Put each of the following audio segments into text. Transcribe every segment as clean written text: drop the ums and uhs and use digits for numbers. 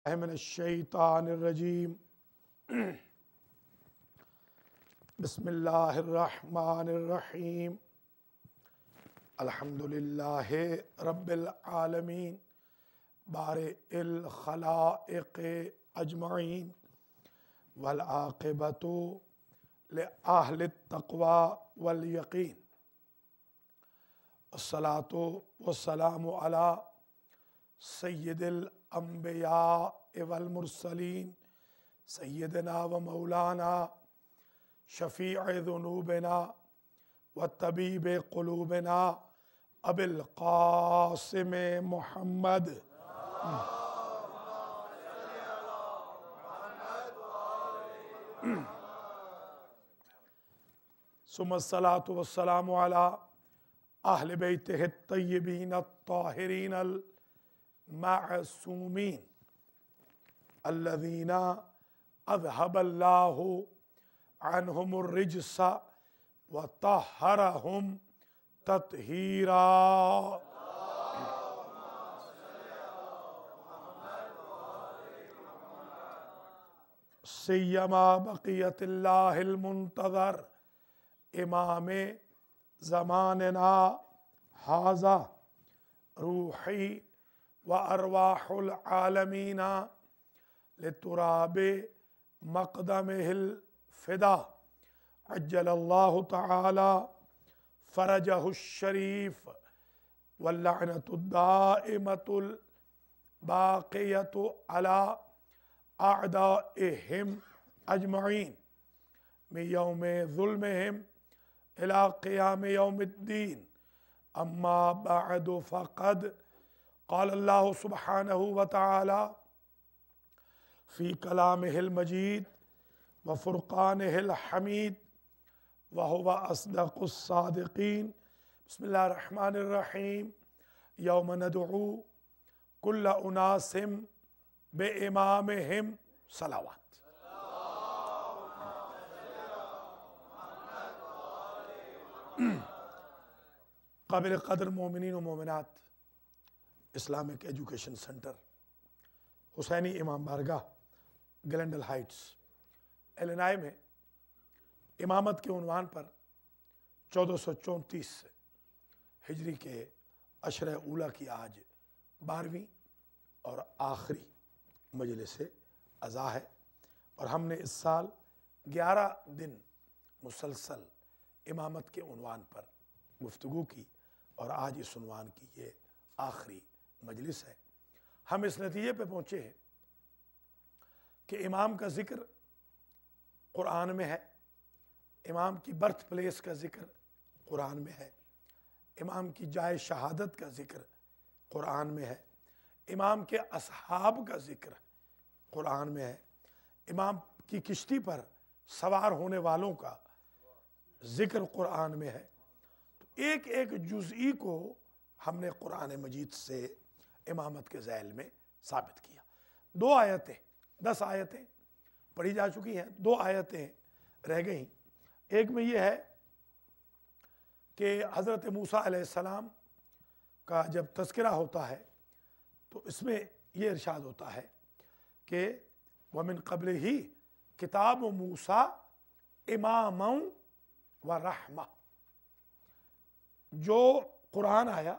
मिनश्शैतानिर्रजीम बिस्मिल्लाहिर्रहमानिर्रहीम अल्हम्दुलिल्लाहि रब्बिल आलमीन बारिइल खलाइक़ अजमईन वल आक़िबतु लिअहलित तक़वा वल यक़ीन अस्सलातु वस्सलामु अला सय्यिदिल अंबिया वल मुरसलीन सय्यदना व मौलाना शफ़ीअ ज़ुनूबिना व तबीब क़ुलूबिना अबिल क़ासिम मुहम्मद सुम्मस्सलातु वस्सलामु अला अहले बैतिहि अत्तय्यबीन अत्ताहिरीन अल मासूमीन अल्लज़ीना अज़हबल्लाहु अन्हुमुर रिज्स व तहहरहुम तत्हीरा। सय्यमा बक़ियतिल्लाहिल मुंतज़र इमामे ज़मानना हाज़ा रूही व अरवाहुल आलमीना लितुराबे मक़दमिहिल फ़िदा अज्जलल्लाहु तआला फ़रजहुश शरीफ वल्लअनतुद दाइमतुल बाक़ियतु अला अअदाइहिम अजमईन मिन यौमि ज़ुल्मिहिम इला क़ियाम यौमिद्दीन। अम्मा बअदु फ़क़द क़ाल अल्लाहु सुब्हानहु व तआला फ़ी कलामिहिल मजीद व फ़ुरक़ानिहिल हमीद व हुवा अस्दक़ुस सादिक़ीन। बिस्मिल्लाहिर रहमानिर रहीम। यौम नदउ कुल्ल उनासिम बिइमामिहिम सलावत। काबिल क़द्र मोमिनीन व मोमिनात इस्लामिक एजुकेशन सेंटर हुसैनी इमाम बारगाह ग्लेंडल हाइट्स इलिनॉय में इमामत के उन्वान पर 1434 हिजरी के अशर ऊला की आज 12वीं और आखिरी मजलिस अज़ा है और हमने इस साल 11 दिन मुसलसल इमामत के उन्वान पर गुफ्तगू की और आज इस उन्वान की ये आखिरी मजलिस है। हम इस नतीजे पे पहुँचे हैं कि इमाम का ज़िक्र कुरान में है, इमाम की बर्थ प्लेस का ज़िक्र कुरान में है, इमाम की जाए शहादत का ज़िक्र कुरान में है, इमाम के असहाब का ज़िक्र कुरान में है, इमाम की किश्ती पर सवार होने वालों का ज़िक्र कुरान में है। तो एक एक जुज़ई को हमने कुरान मजीद से इमामत के ज़ैल में साबित किया। 2 आयतें 10 आयतें पढ़ी जा चुकी हैं, 2 आयतें रह गईं। एक में ये है कि हज़रत मूसा अलैहिस्सलाम का जब तज़किरा होता है तो इसमें ये इरशाद होता है कि वमिन क़ब्लिही किताब मूसा इमामं व रहमा। जो कुरान आया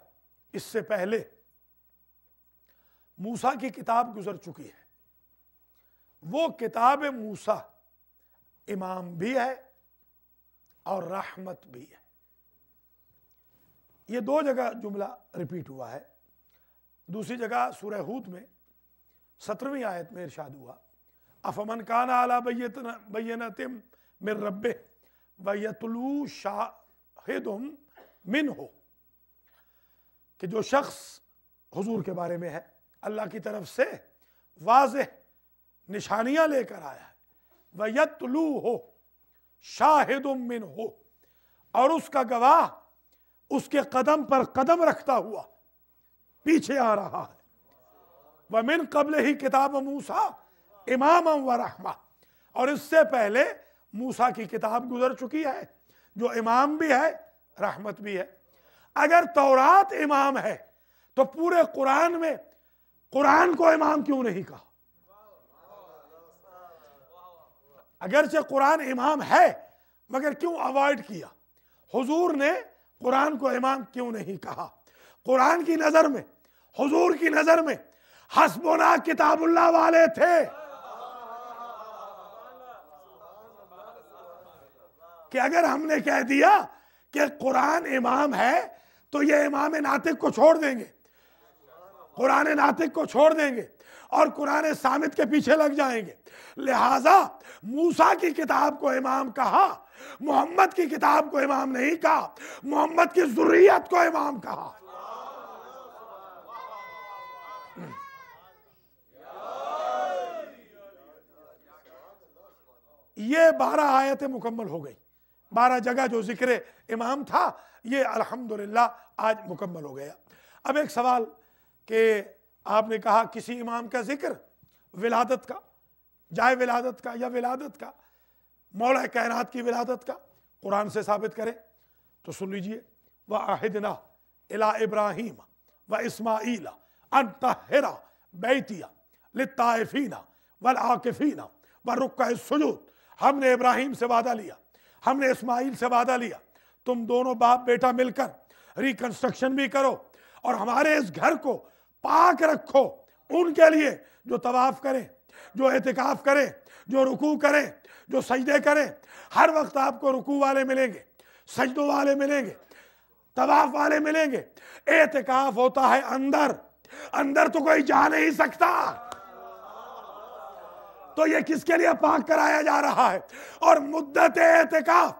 इससे पहले मूसा की किताब गुजर चुकी है, वो किताब मूसा इमाम भी है और रहमत भी है। ये 2 जगह जुमला रिपीट हुआ है। दूसरी जगह सूरह हूद में 17वीं आयत में इरशाद हुआ अफमन काना अला बय्यनतिम मिन रब्बिह व यतलू शाहिदुम मिनहु, कि जो शख्स हुजूर के बारे में है अल्लाह की तरफ से वाज़ेह निशानियां लेकर आया है, व यतलू हो शाहिदुम मिनहु, और उसका गवाह उसके कदम पर कदम रखता हुआ पीछे आ रहा है। व मिन क़ब्ल ही किताब मूसा इमामम व रहमा, और इससे पहले मूसा की किताब गुजर चुकी है जो इमाम भी है रहमत भी है। अगर तौरात इमाम है तो पूरे कुरान में कुरान को इमाम क्यों नहीं कहा? अगरचे कुरान इमाम है मगर क्यों अवॉइड किया? हुजूर ने कुरान को इमाम क्यों नहीं कहा? कुरान की नजर में, हुजूर की नजर में हस्बुना किताबुल्लाह वाले थे कि अगर हमने कह दिया कि कुरान इमाम है तो ये इमाम नातिक को छोड़ देंगे, कुरान नातिक को छोड़ देंगे और कुरान सामित के पीछे लग जाएंगे। लिहाजा मूसा की किताब को इमाम कहा, मोहम्मद की किताब को इमाम नहीं कहा, मोहम्मद की ज़ुर्रियत को इमाम कहा। ये 12 आयतें मुकम्मल हो गई। 12 जगह जो जिक्र इमाम था ये अल्हम्दुलिल्लाह आज मुकम्मल हो गया। अब एक सवाल कि आपने कहा किसी इमाम का जिक्र विलादत का, जाए विलादत का या विलादत का, मौला कायनात की विलादत का कुरान से साबित करें तो सुन लीजिए, व आहिदना इला इब्राहीम व इस्माईल अन तहिरा बैतिया लित्ताइफीना वल आकिफीना व रुक्का सुजूद। हमने इब्राहिम से वादा लिया, हमने इस्माइल से वादा लिया, तुम दोनों बाप बेटा मिलकर रिकंस्ट्रक्शन भी करो और हमारे इस घर को पाक रखो उनके लिए जो तवाफ करें, जो एतिकाफ करें, जो रुकू करें, जो सजदे करें। हर वक्त आपको रुकू वाले मिलेंगे, सजदों वाले मिलेंगे, तवाफ वाले मिलेंगे। एतिकाफ होता है अंदर, अंदर तो कोई जा नहीं सकता, तो ये किसके लिए पाक कराया जा रहा है? और मुद्दत एतिकाफ,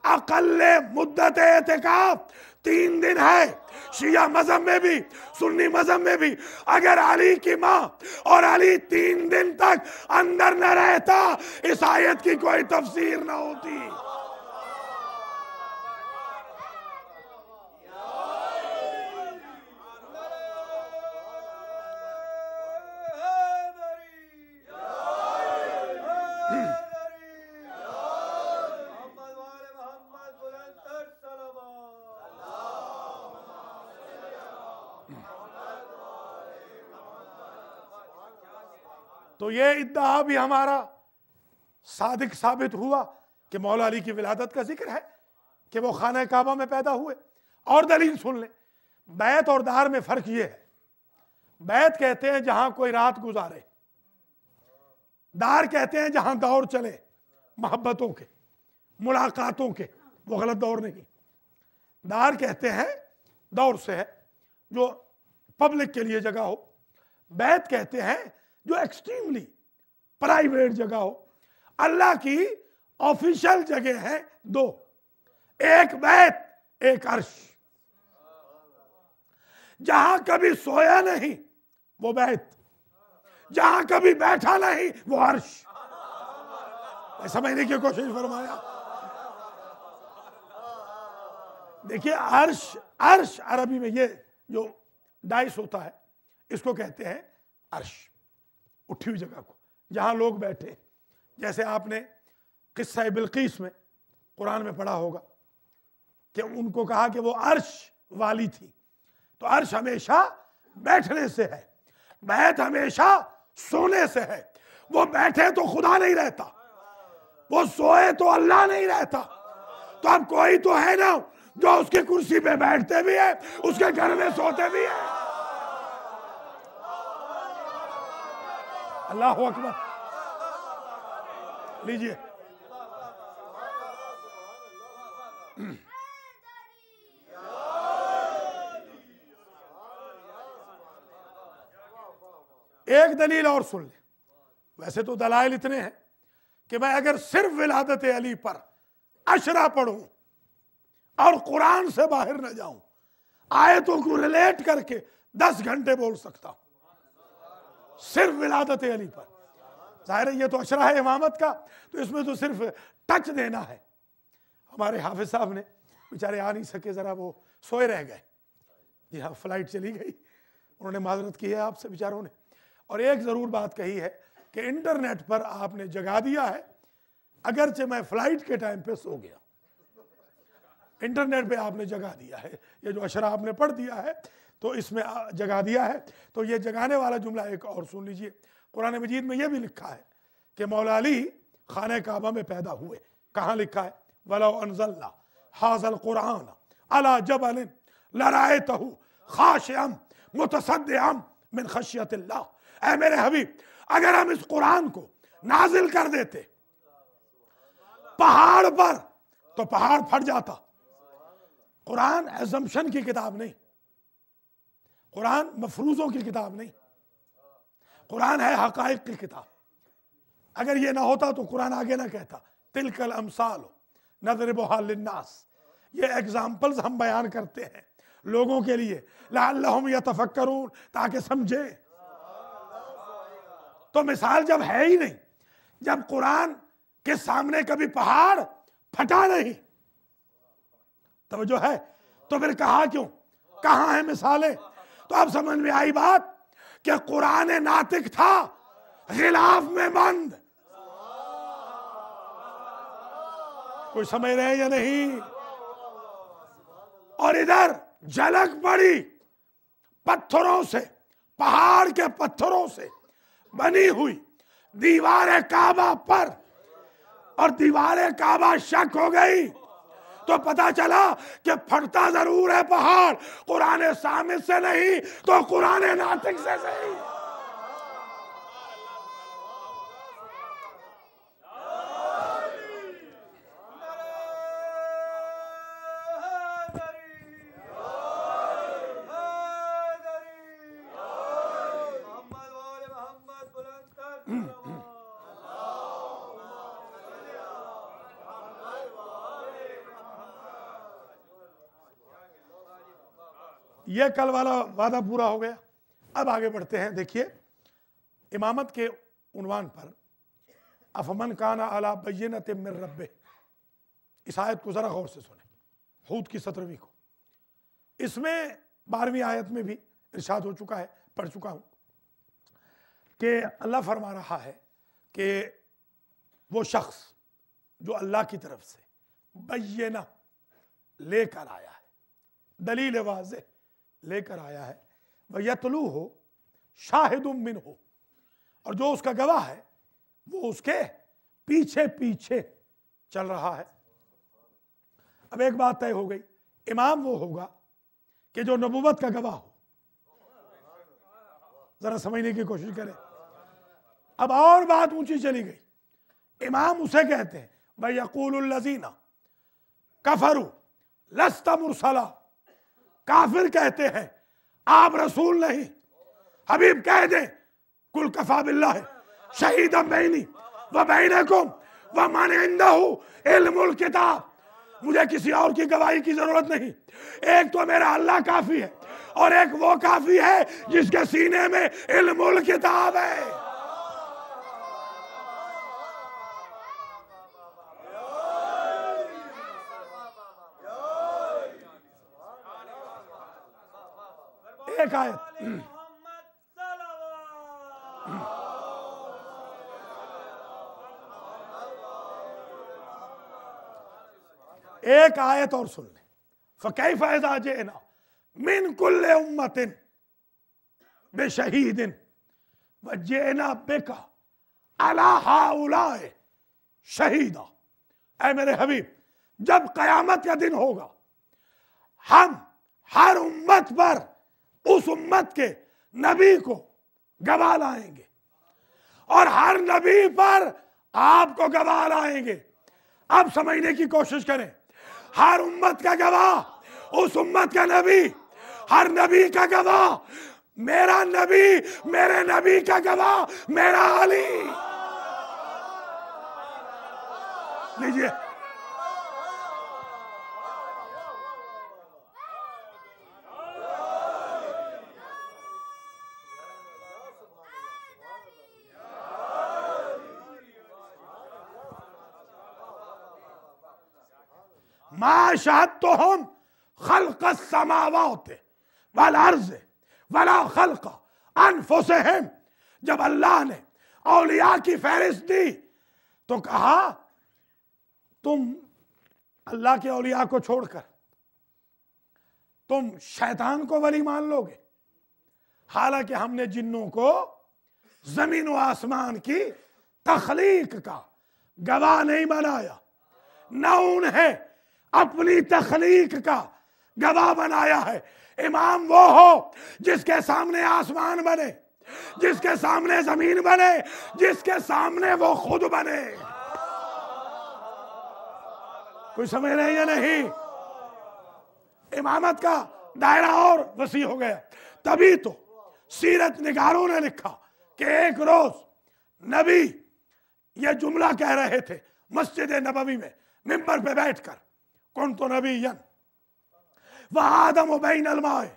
अकल्ले मुद्दत एतिकाफ 3 दिन है। शिया मजहब में भी, सुन्नी मजहब में भी अगर अली की माँ और अली 3 दिन तक अंदर न रहता इस आयत की कोई तफसीर न होती। तो ये इद्दा भी हमारा सादिक साबित हुआ कि मौला अली की विलादत का जिक्र है कि वो खाना काबा में पैदा हुए। और दलील सुन ले, बैत और दार में फर्क ये है, बैत कहते हैं जहां कोई रात गुजारे, दार कहते हैं जहां दौर चले मोहब्बतों के, मुलाकातों के। वो गलत दौर नहीं, दार कहते हैं दौर से है जो पब्लिक के लिए जगह हो, बैत कहते हैं जो एक्सट्रीमली प्राइवेट जगह हो। अल्लाह की ऑफिशियल जगह है 2, एक बैत, एक अर्श। जहां कभी सोया नहीं वो बैत, जहां कभी बैठा नहीं वो अर्श। समझने की कोशिश फरमाया। देखिए अर्श, अर्श अरबी में ये जो डाइस होता है इसको कहते हैं अर्श, उठी हुई जगह को जहां लोग बैठे। जैसे आपने किस्सा बिल्कीस में कुरान में पढ़ा होगा कि उनको कहा कि वो अर्श वाली थी, तो अर्श हमेशा बैठने से है, बैत हमेशा सोने से है। वो बैठे तो खुदा नहीं रहता, वो सोए तो अल्लाह नहीं रहता। तो अब कोई तो है ना जो उसकी कुर्सी पे बैठते भी है, उसके घर में सोते भी है। अल्लाह अकबर। लीजिए, एक दलील और सुन ले। वैसे तो दलाइल इतने हैं कि मैं अगर सिर्फ विलादत अली पर अशरा पढ़ूं और कुरान से बाहर न जाऊं, आयतों को रिलेट करके 10 घंटे बोल सकता हूं सिर्फ विलादत अली पर। जाहिर है ये तो अशरा है इमामत का, तो इसमें तो सिर्फ टच देना है। हमारे हाफिज साहब ने बेचारे आ नहीं सके, जरा वो सोए रह गए। जी हाँ, फ्लाइट चली गई, उन्होंने माजरत की है आपसे बेचारों ने। और एक ज़रूर बात कही है कि इंटरनेट पर आपने जगा दिया है, अगरचे मैं फ्लाइट के टाइम पे सो गया, इंटरनेट पे आपने जगा दिया है। ये जो अशरा आपने पढ़ दिया है तो इसमें जगा दिया है। तो ये जगाने वाला जुमला एक और सुन लीजिए। कुरान मजीद में ये भी लिखा है कि मौला अली खाने काबा में पैदा हुए। कहाँ लिखा है? वलो अनज़लना हाज़ल कुरान अला जबलिन लरायतहु खाशिअम मुतसद्दिअम मिन खशियतिल्लाह। ऐ मेरे हबीब, अगर हम इस कुरान को नाजिल कर देते पहाड़ पर तो पहाड़ फट जाता। कुरान एजम्पशन की किताब नहीं, कुरान मफरूजों की किताब नहीं, कुरान है हकाइक की किताब। अगर ये ना होता तो कुरान आगे ना कहता तिलकल अमसाल नज़रिबुहा लिन्नास। ये एग्जाम्पल्स हम बयान करते हैं लोगों के लिए, लअल्लहुम यतफक्करून, ताकि समझे। तो मिसाल जब है ही नहीं, जब कुरान के सामने कभी पहाड़ फटा नहीं, तब जो है तो फिर कहा क्यों, कहां है मिसालें? तो अब समझ में आई बात कि कुरान नातिक था गिलाफ में बंद। कोई समझ रहे हैं या नहीं? और इधर झलक पड़ी पत्थरों से, पहाड़ के पत्थरों से बनी हुई दीवार काबा पर, और दीवार काबा शक हो गई तो पता चला कि फटता जरूर है पहाड़, कुरान सामित से नहीं तो कुरान नातिक से सही। यह कल वाला वादा पूरा हो गया। अब आगे बढ़ते हैं। देखिए इमामत के उन्वान पर अफमन काना अला बय्यिनतिन मिन रब्बिह, इस आयत को जरा गौर से सुने, हूद की 17वीं को। इसमें 12वीं आयत में भी इरशाद हो चुका है, पढ़ चुका हूं कि अल्लाह फरमा रहा है कि वो शख्स जो अल्लाह की तरफ से बय्यना लेकर आया है, दलील वाज़ेह लेकर आया है, वह यतलू हो शाहिदुम मिन हो, और जो उसका गवाह है वो उसके पीछे पीछे चल रहा है। अब एक बात तय हो गई, इमाम वो होगा कि जो नबूवत का गवाह हो। जरा समझने की कोशिश करें। अब और बात ऊंची चली गई, इमाम उसे कहते हैं भाई यक़ूलुल लज़ीना कफरू लस्ता मुरसला, काफिर कहते हैं आप रसूल नहीं। हबीब कह दे कुल कफा बिल्लाह शहीदम बैनी व बैनकुम व मन इंदहु इल्मुल किताब, मुझे किसी और की गवाही की जरूरत नहीं, एक तो मेरा अल्लाह काफी है और एक वो काफी है जिसके सीने में इल्मुल किताब है। एक आयत एक आयत और सुन ले, फ़कैफ़ इज़ा जिअना मिन कुल्लि उम्मतिन बिशहीदिन व जिअना बिका अला हाउलाए शहीदा। ऐ मेरे हबीब, जब कयामत का दिन होगा हम हर उम्मत पर उस उम्मत के नबी को गवाह लाएंगे और हर नबी पर आपको गवाह लाएंगे। अब समझने की कोशिश करें, हर उम्मत का गवाह उस उम्मत का नबी, हर नबी का गवाह मेरा नबी, मेरे नबी का गवाह मेरा अली। लीजिए मा शहदतुहुम खल्क़स समावाति वल अर्ज़ वला खल्क़ अनफुसिहिम। जब अल्लाह ने औलिया की फहरिस्त दी तो कहा तुम अल्लाह के औलिया को छोड़कर तुम शैतान को वली मान लोगे, हालांकि हमने जिन्नों को जमीन व आसमान की तख्लीक का गवाह नहीं बनाया, न उन्हें अपनी तख्लीक का गवाह बनाया है। इमाम वो हो जिसके सामने आसमान बने, जिसके सामने जमीन बने, जिसके सामने वो खुद बने। कोई समझ रहे या नहीं? इमामत का दायरा और वसी हो गया। तभी तो सीरत निगारों ने लिखा कि एक रोज नबी ये जुमला कह रहे थे मस्जिद नबवी में मिंबर पे बैठकर, कौन तो नबीयन वह आदम बैन अलमाए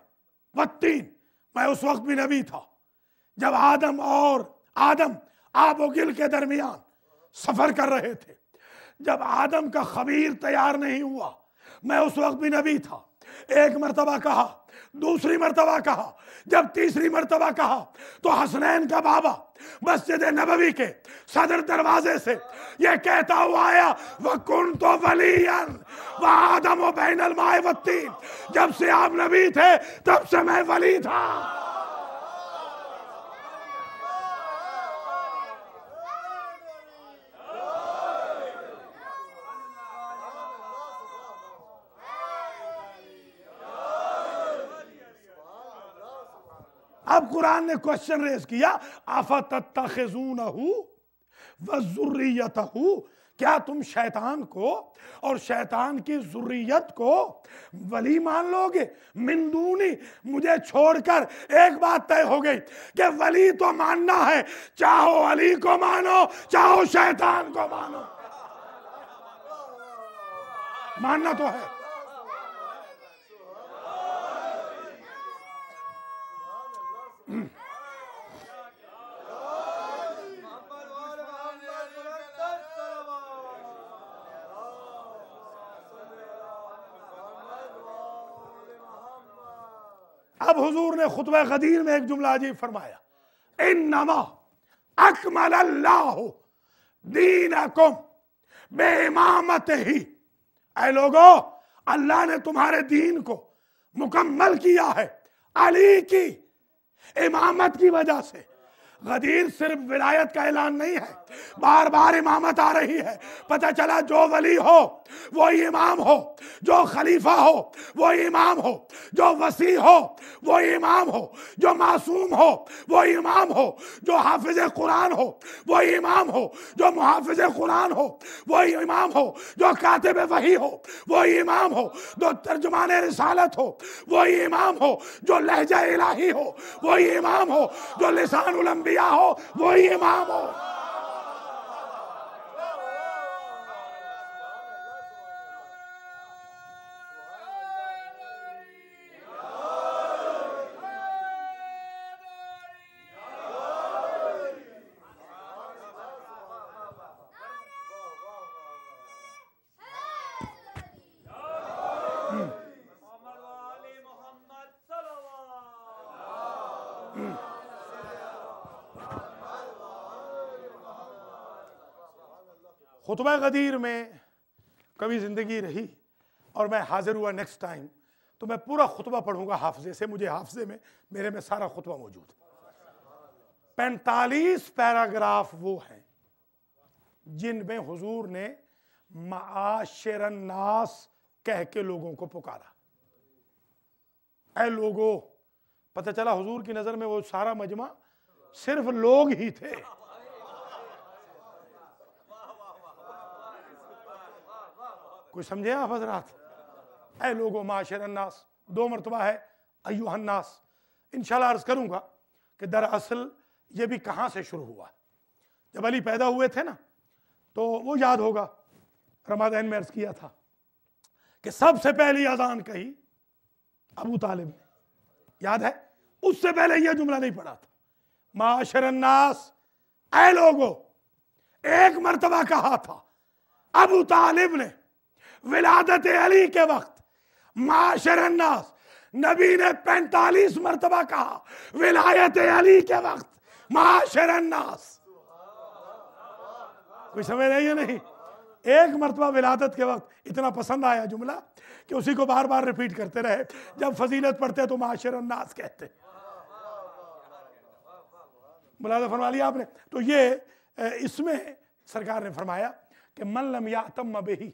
वत्तीन, मैं उस वक्त भी नबी था जब आदम आब और गिल के दरमियान सफर कर रहे थे। जब आदम का खबीर तैयार नहीं हुआ, मैं उस वक्त भी नबी था। एक मर्तबा कहा, दूसरी मर्तबा कहा, जब तीसरी मर्तबा कहा तो हसनैन का बाबा मस्जिद नबवी के सदर दरवाजे से यह कहता हुआ आया, वह कुन तो वलीयन वह आदम बैनल माए वत्तीन, जब से आप नबी थे तब से मैं वली था। अब कुरान ने क्वेश्चन रेज किया, अफतत्तखिज़ूनहु व ज़ुर्रियतहु, क्या तुम शैतान को और शैतान की ज़ुर्रियत को वली मान लोगे? मिन दूनी, मुझे छोड़कर। एक बात तय हो गई कि वली तो मानना है, चाहो अली को मानो चाहो शैतान को मानो, मानना तो है। अब हुजूर ने खुतबा गदीर में एक जुमला अजीब फरमाया, इन्नमा अकमलल्लाहु दीनकुम बेइमामतिही, ऐ लोगो अल्लाह ने तुम्हारे दीन को मुकम्मल किया है अली की इमामत की वजह से। गदीर सिर्फ विलायत का ऐलान नहीं है, बार बार इमामत आ रही है। पता चला जो वली हो वो इमाम हो, जो खलीफा हो वो इमाम हो, जो वसी हो वो इमाम हो, जो मासूम हो वो इमाम हो, जो हाफिज कुरान हो वो इमाम हो, जो मुहाफिज कुरान हो वो इमाम हो, जो कातिब वही हो वो इमाम हो, जो तर्जुमान रिसालत हो वो इमाम हो, जो लहजा इलाही हो वो इमाम हो, जो लिसानुल अंबिया हो वो इमाम हो। खुतबा गदीर में कभी ज़िंदगी रही और मैं हाजिर हुआ नेक्स्ट टाइम तो मैं पूरा खुतबा पढ़ूंगा हाफजे से। मुझे हाफजे में मेरे में सारा खुतबा मौजूद है। 45 पैराग्राफ वो हैं जिनमें हुजूर ने माशिरन नास कह के लोगों को पुकारा। ऐ लोगों, पता चला हुजूर की नजर में वो सारा मजमा सिर्फ लोग ही थे। कोई समझे आप हजरात? ऐ लोगो माशिरन नास 2 मरतबा है, अय्युहन नास। इंशाल्लाह अर्ज करूंगा कि दरअसल ये भी कहां से शुरू हुआ। जब अली पैदा हुए थे ना, तो वो याद होगा रमादान में अर्ज किया था कि सबसे पहली अजान कही अबू तालिब ने, याद है? उससे पहले यह जुमला नहीं पढ़ा था, माशिरन नास, ऐ लोगो। एक मरतबा कहा था अबू तालिब ने विलादत अली के वक्त, माशिरन नास। नबी ने 45 मरतबा कहा विलायत अली के वक्त, माशिरन नास। कोई समझ रही है नहीं? एक मरतबा विलादत के वक्त इतना पसंद आया जुमला कि उसी को बार बार रिपीट करते रहे। जब फजीलत पढ़ते तो माशिरन नास कहते। मुलाजा फरमा लिया आपने? तो ये इसमें सरकार ने फरमाया कि मन लम यातम बिही,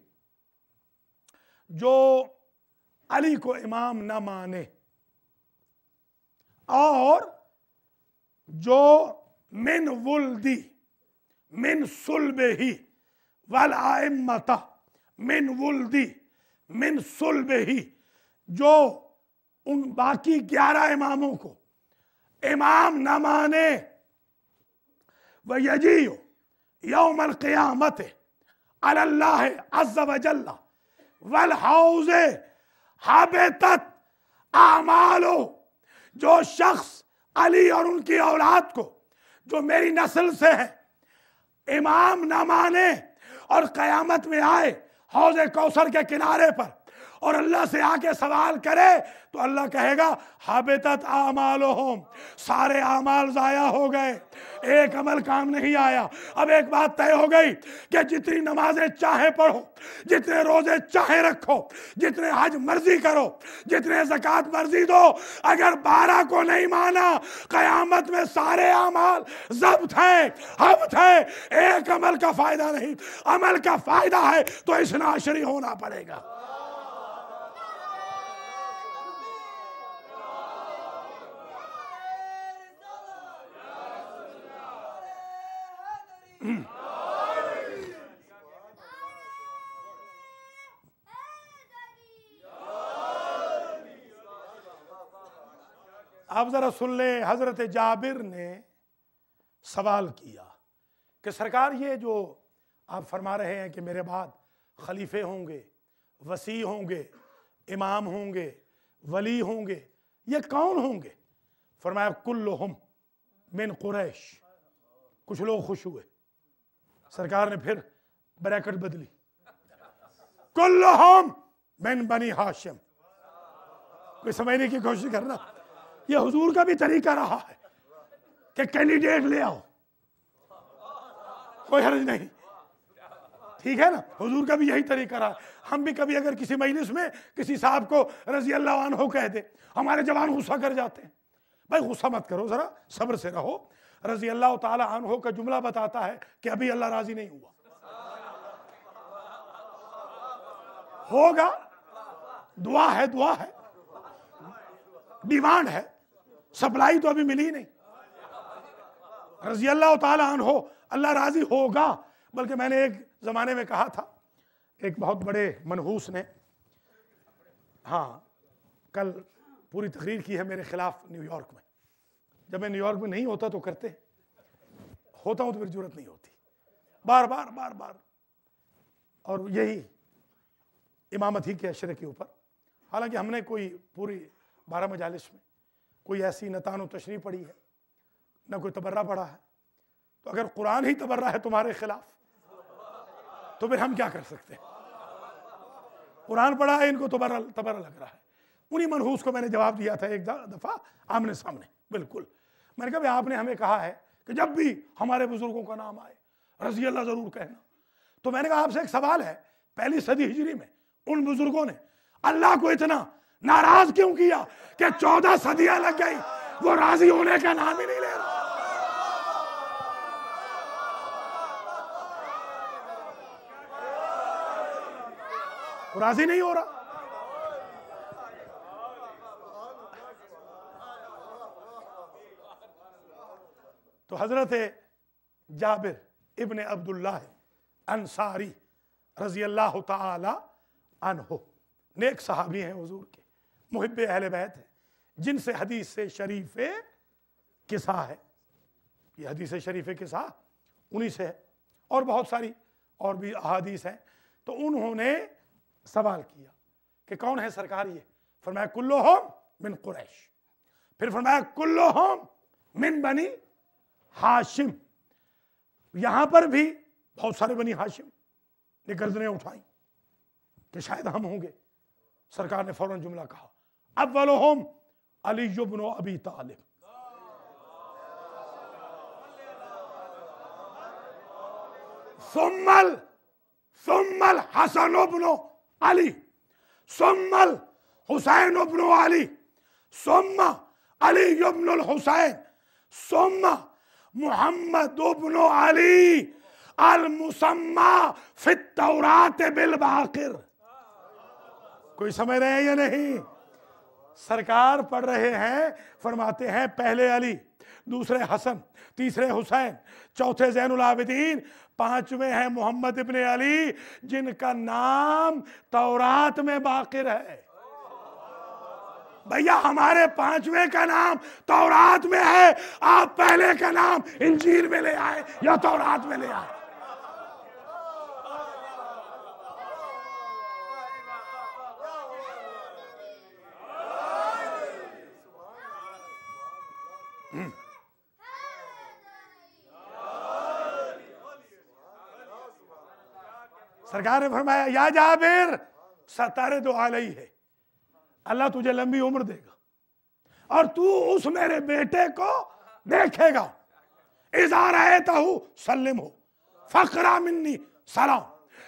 जो अली को इमाम न माने और जो मिन वुल्दी मिन सुल्बेही वल आइम्मता मिन वुल्दी मिन सुल्बेही, जो उन बाकी 11 इमामों को इमाम न माने, व यजीयो यौमल क़ियामत अलल्लाह अज़्ज़ व जल्ला वल हौज़े हाबितत आमालो, जो शख्स अली और उनकी औलाद को जो मेरी नस्ल से है इमाम न माने और क़यामत में आए हौज़े कौसर के किनारे पर और अल्लाह से आके सवाल करे तो अल्लाह कहेगा हाबितत आमालुहुम, सारे आमाल ज़ाया हो गए, एक अमल काम नहीं आया। अब एक बात तय हो गई कि जितनी नमाजें चाहे पढ़ो, जितने रोजे चाहे रखो, जितने हज मर्जी करो, जितने ज़कात मर्जी दो, अगर 12 को नहीं माना क़यामत में सारे आमाल ज़ब्त हैं, हब्त हैं, एक अमल का फ़ायदा नहीं। अमल का फ़ायदा है तो इसनाशरी होना पड़ेगा। आप जरा सुन ले, हजरत जाबिर ने सवाल किया कि सरकार ये जो आप फरमा रहे हैं कि मेरे बाद खलीफे होंगे, वसी होंगे, इमाम होंगे, वली होंगे, ये कौन होंगे? फरमाया कुल्लुहुम मिन कुरैश। कुछ लोग खुश हुए, सरकार ने फिर ब्रैकेट बदली, कुल्लुहुम मिन बनी हाशिम। कोई समझने की कोशिश करना, ये हुजूर का भी तरीका रहा है कि कैंडिडेट ले आओ, कोई हर्ज नहीं, ठीक है ना, हुजूर का भी यही तरीका रहा। हम भी कभी अगर किसी मजलिस में किसी साहब को रजी अल्लाह अन्हु कह दे, हमारे जवान गुस्सा कर जाते हैं। भाई गुस्सा मत करो, जरा सब्र से रहो। रजी अल्लाह ताला अन्हु का जुमला बताता है कि अभी अल्लाह राजी नहीं हुआ, होगा, दुआ है, दुआ है, डिमांड है, सप्लाई तो अभी मिली नहीं। रजी अल्लाह ताला अन्हु, अल्लाह राजी होगा। बल्कि मैंने एक जमाने में कहा था, एक बहुत बड़े मनहूस ने, हाँ, कल पूरी तकरीर की है मेरे खिलाफ न्यूयॉर्क में। जब मैं न्यूयॉर्क में नहीं होता तो करते, होता हूं तो फिर जरूरत नहीं होती, बार बार बार बार। और यही इमामत ही के अशरे के ऊपर, हालांकि हमने कोई पूरी 12 मजालिस में कोई ऐसी न तानो तशरीह पढ़ी है, न कोई तबर्रा पढ़ा है। तो अगर कुरान ही तबर्रा है तुम्हारे खिलाफ तो फिर हम क्या कर सकते हैं? कुरान पढ़ा है, इनको तबर्रा लग रहा है। उन्हीं मनहूस को मैंने जवाब दिया था एक दफा आमने सामने, बिल्कुल। मैंने कहा आपने हमें कहा है कि जब भी हमारे बुजुर्गों का नाम आए रज़ी अल्लाह जरूर कहना। तो मैंने कहा आपसे एक सवाल है, पहली सदी हिजरी में उन बुजुर्गों ने अल्लाह को इतना नाराज क्यों किया कि 14 सदियां लग गई, वो राजी होने का नाम ही नहीं ले रहा। वो राजी नहीं हो रहा। तो हजरत जाबिर इब्न अब्दुल्लाह अंसारी रजी अल्लाह ताला अन्हु, नेक सहाबी हैं हुजूर के, मुहिब्बे अहले बैत हैं, जिनसे हदीस से शरीफ किसा है। ये हदीस शरीफ किसा उन्हीं से है, और बहुत सारी और भी अहादीस हैं। तो उन्होंने सवाल किया कि कौन है सरकार ये? फरमाया कुल्लुहुम मिन कुरैश। फिर फरमाया कुल्लुहुम मिन बनी हाशिम। यहां पर भी बहुत सारे बनी हाशिम ने गर्दनें उठाई कि शायद हम होंगे। सरकार ने फौरन जुमला कहा, अव्वलुहुम अली इब्न अबी तालिब। सुम्मल हसन इब्न अली, सुम्मल हुसैन इब्न अली, सुम्मा अली इब्न हुसैन, सुम्मा मुहम्मद इब्न अली अल मुसम्मा फित तौरात बिल बाकिर। कोई समझ रहे हैं या नहीं? सरकार पढ़ रहे हैं, फरमाते हैं पहले अली, दूसरे हसन, तीसरे हुसैन, चौथे ज़ैनुल आबिदीन, पांचवें हैं मोहम्मद इब्ने अली, जिनका नाम तौरात में बाकिर है। भैया हमारे पांचवें का नाम तौरात में है, आप पहले का नाम इंजील में ले आए या तौरात में ले आए। सरकार ने फरमाया या जाबिर सतारे दो अलई है, अल्लाह तुझे लंबी उम्र देगा और तू उस मेरे बेटे को देखेगा। इज़ा रअयतहु सल्लिम हो फकरा मिन्नी सलाम,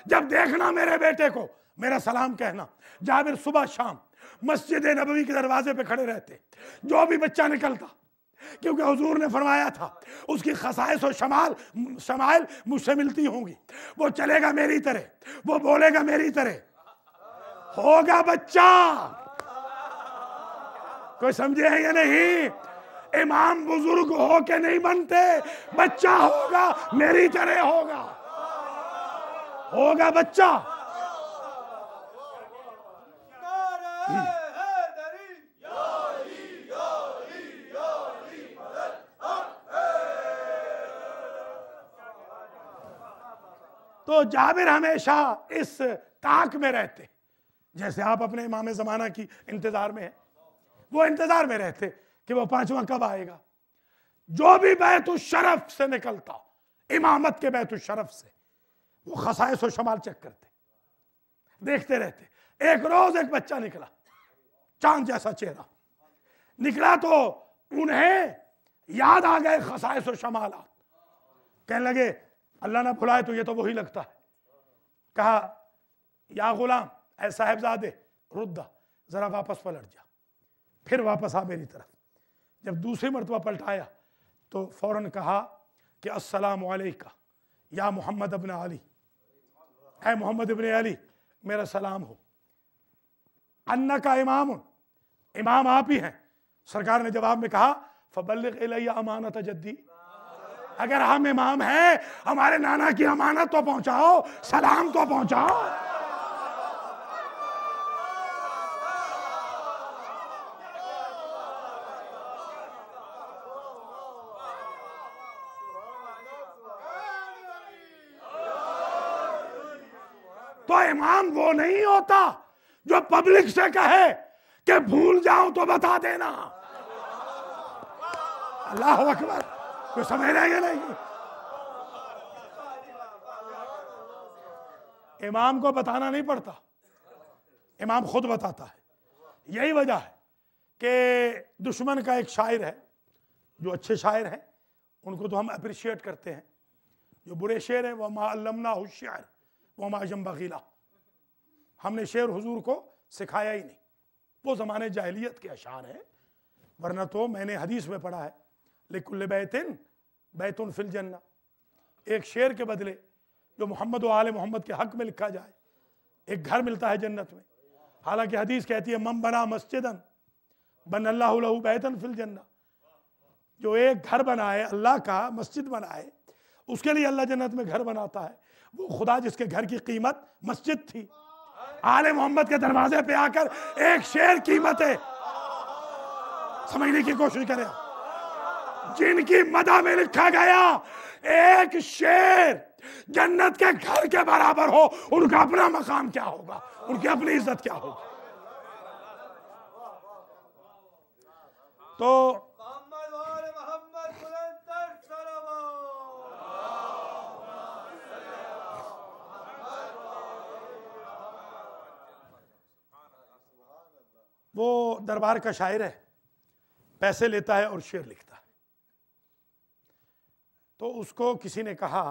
जब देखना मेरे बेटे को मेरा सलाम कहना। जाबिर सुबह शाम मस्जिद नबवी के दरवाजे पे खड़े रहते, जो भी बच्चा निकलता, क्योंकि हुजूर ने फरमाया था उसकी खसाइस और शमाइल मुझसे मिलती होंगी, वो चलेगा मेरी तरह, वो बोलेगा मेरी तरह, होगा बच्चा। कोई समझे है या नहीं? इमाम बुजुर्ग हो के नहीं बनते, बच्चा होगा मेरी तरह होगा, होगा बच्चा। तो जाबिर हमेशा इस ताक में रहते, जैसे आप अपने इमाम ज़माना की इंतजार में हैं, वो इंतजार में रहते कि वो पांचवा कब आएगा। जो भी बैतुल शरफ से निकलता, इमामत के बैतुल शरफ से, वो खसाइस और शमाल चेक करते, देखते रहते। एक रोज एक बच्चा निकला, चांद जैसा चेहरा निकला, तो उन्हें याद आ गए खसाइस और शमालात। कहने लगे अल्लाह ना भुलाए तो ये तो वही लगता है। कहा या गुलाम ऐ साहिबजादे रुद्दा, जरा वापस पलट जा, फिर वापस आ मेरी तरफ। जब दूसरी मरतबा पलटाया तो फौरन कहा कि अस्सलामु अलैका या मोहम्मद इब्न अली, ऐ मोहम्मद इब्न अली मेरा सलाम हो। अन्ना का इमाम आप ही हैं। सरकार ने जवाब में कहा फबल्लिग इलैया अमानत जद्दी, अगर हम इमाम हैं हमारे नाना की अमानत तो पहुंचाओ, सलाम तो पहुंचाओ। तो इमाम वो नहीं होता जो पब्लिक से कहे कि भूल जाऊं तो बता देना। अल्लाह अकबर, कोई समझ रहे हैं नहीं? इमाम को बताना नहीं पड़ता, इमाम खुद बताता है। यही वजह है कि दुश्मन का एक शायर है, जो अच्छे शायर हैं उनको तो हम अप्रिशिएट करते हैं, जो बुरे शेर हैं वह मा अल्लमना हुश्यार वह मा जम्बगीला, हमने शेर हुजूर को सिखाया ही नहीं। वो ज़माने जाहिलियत के अशार हैं, वरना तो मैंने हदीस में पढ़ा है लिकुल्ल बैतिन बैतुन फिल जन्ना, एक शेर के बदले जो मोहम्मद व आले मोहम्मद के हक में लिखा जाए एक घर मिलता है जन्नत में। हालांकि हदीस कहती है मम बना मस्जिदन बन अल्लाहु लहू बैतन फिल जन्ना, जो एक घर बनाए अल्लाह का, मस्जिद बनाए, उसके लिए अल्लाह जन्नत में घर बनाता है। वो खुदा जिसके घर की कीमत मस्जिद थी, आले मोहम्मद के दरवाजे पे आकर एक शेर कीमत है, समझने की कोशिश करें। जिनकी मदा में लिखा गया एक शेर जन्नत के घर के बराबर हो, उनका अपना मकाम क्या होगा, उनकी अपनी इज्जत क्या होगी। तो वो दरबार का शायर है, पैसे लेता है और शेर लिखता है। तो उसको किसी ने कहा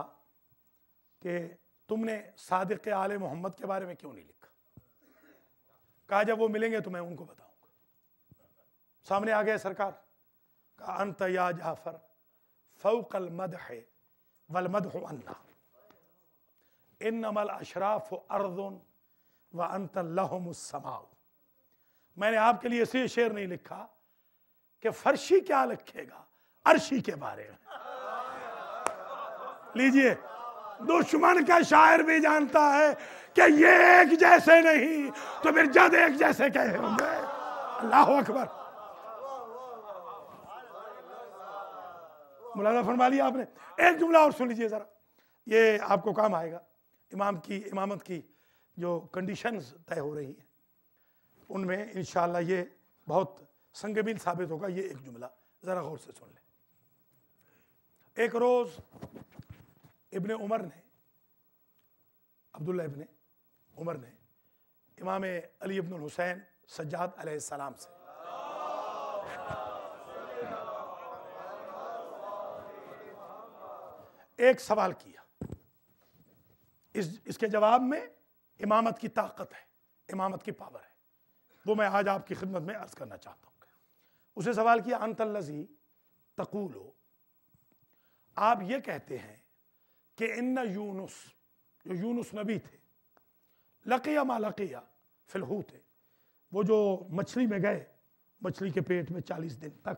कि तुमने सादिक आले मोहम्मद के बारे में क्यों नहीं लिखा। कहा जब वो मिलेंगे तो मैं उनको बताऊंगा। सामने आ गए सरकार, कहा अंत या जाफर फौकल मदह वल मदह अन्ना, इन्नमल अशराफ अर्ज़ुन व अंतल लहुमुस समाउ। मैंने आपके लिए इसलिए शेर नहीं लिखा कि फर्शी क्या लिखेगा अर्शी के बारे में। लीजिए, दुश्मन का शायर भी जानता है कि ये एक जैसे नहीं तो फिर जद एक जैसे कहे होंगे। अल्लाह अकबर। मुलाजा फरमा लिया आपने। एक जुमला और सुन लीजिए जरा, ये आपको काम आएगा। इमामत की जो कंडीशंस तय हो रही हैं उनमें इंशाअल्लाह ये बहुत संगमील साबित होगा। ये एक जुमला जरा गौर से सुन ले। एक रोज इब्ने उमर ने, अब्दुल्ला इब्ने उमर ने इमाम अली इब्न हुसैन सज्जाद अलैहिस्सलाम से एक सवाल किया। इसके जवाब में इमामत की ताकत है, इमामत की पावर है, वो मैं आज आपकी खिदमत में अर्ज करना चाहता हूँ। उसे सवाल किया, अंतल्लज़ी तक़ूलो, आप ये कहते हैं कि इन्ना यूनुस, जो यूनुस नबी थे, लक़िया मा लक़िया फिल हूत, वो जो मछली में गए, मछली के पेट में 40 दिन तक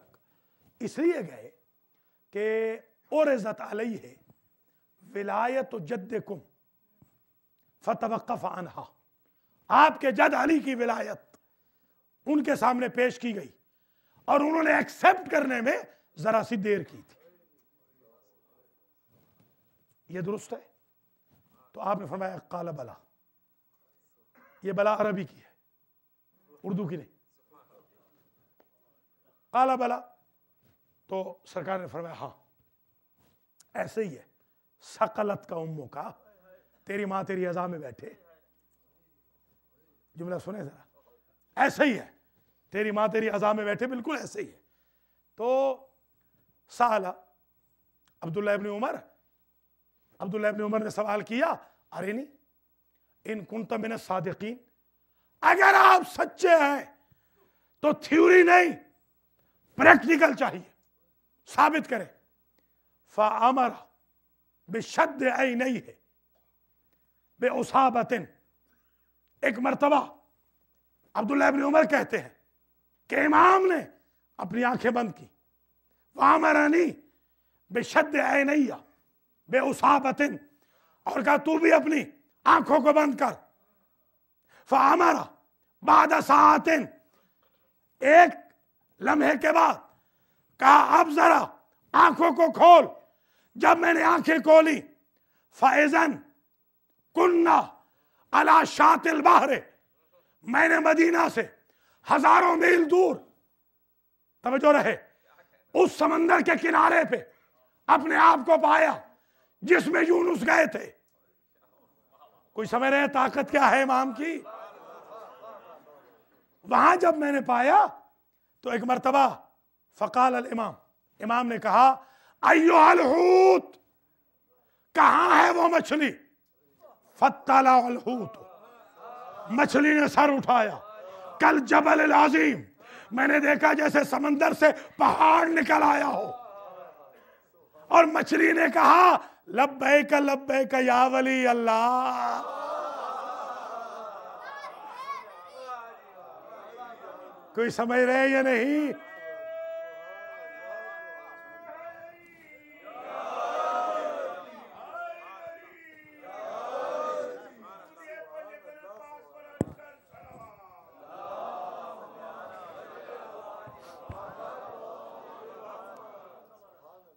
इसलिए गए कि उरज़त अलैहि विलायत जद्दिकुम फतवक्कफ़ अन्हा, आपके जद अली की विलायत उनके सामने पेश की गई और उन्होंने एक्सेप्ट करने में जरा सी देर की थी। ये दुरुस्त है? तो आपने फरमाया काला बला, ये बला अरबी की है, उर्दू की नहीं। काला बला, तो सरकार ने फरमाया हाँ ऐसे ही है। सकलत का उम्मों का, तेरी माँ तेरी अज़ा में बैठे। जुमला सुने जरा, ऐसे ही है, तेरी माँ तेरी अज़ा में बैठे, बिल्कुल ऐसे ही है। तो साला अब्दुल्ला इब्न उमर ने सवाल किया, अरे नहीं, इन कुंत मिन सादिकीन, अगर आप सच्चे हैं तो थ्योरी नहीं प्रैक्टिकल चाहिए, साबित करें। फ़अमरा बिशद्द ऐनैहि बिउसाबतिन, एक मर्तबा अब्दुल्ला इब्न उमर कहते हैं कि इमाम ने अपनी आंखें बंद की, फ़अमरनी बिशद्द ऐनैहि बिउसाबतिन, और कहा तू भी अपनी आंखों को बंद कर। फ़अमरा बाद साअतिन, एक लम्हे के बाद कहा अब जरा आंखों को खोल। जब मैंने आंखें खोली, फ़इज़न कुन्ना अला शातिल बहर, मैंने मदीना से हजारों मील दूर, तवज्जो रहे, उस समंदर के किनारे पे अपने आप को पाया जिसमें यूनुस गए थे। कोई समझ रहे हैं ताकत क्या है इमाम की? वहां जब मैंने पाया तो एक मर्तबा फ़क़ाल अल इमाम, इमाम ने कहा, अय्युहल हूत, कहां है वो मछली? फत्तला अल हूत, मछली ने सर उठाया, कल जबल अल अज़ीम, मैंने देखा जैसे समंदर से पहाड़ निकल आया हो। और मछली ने कहा, लब्बैक या वली अल्लाह। कोई समझ रहे या नहीं?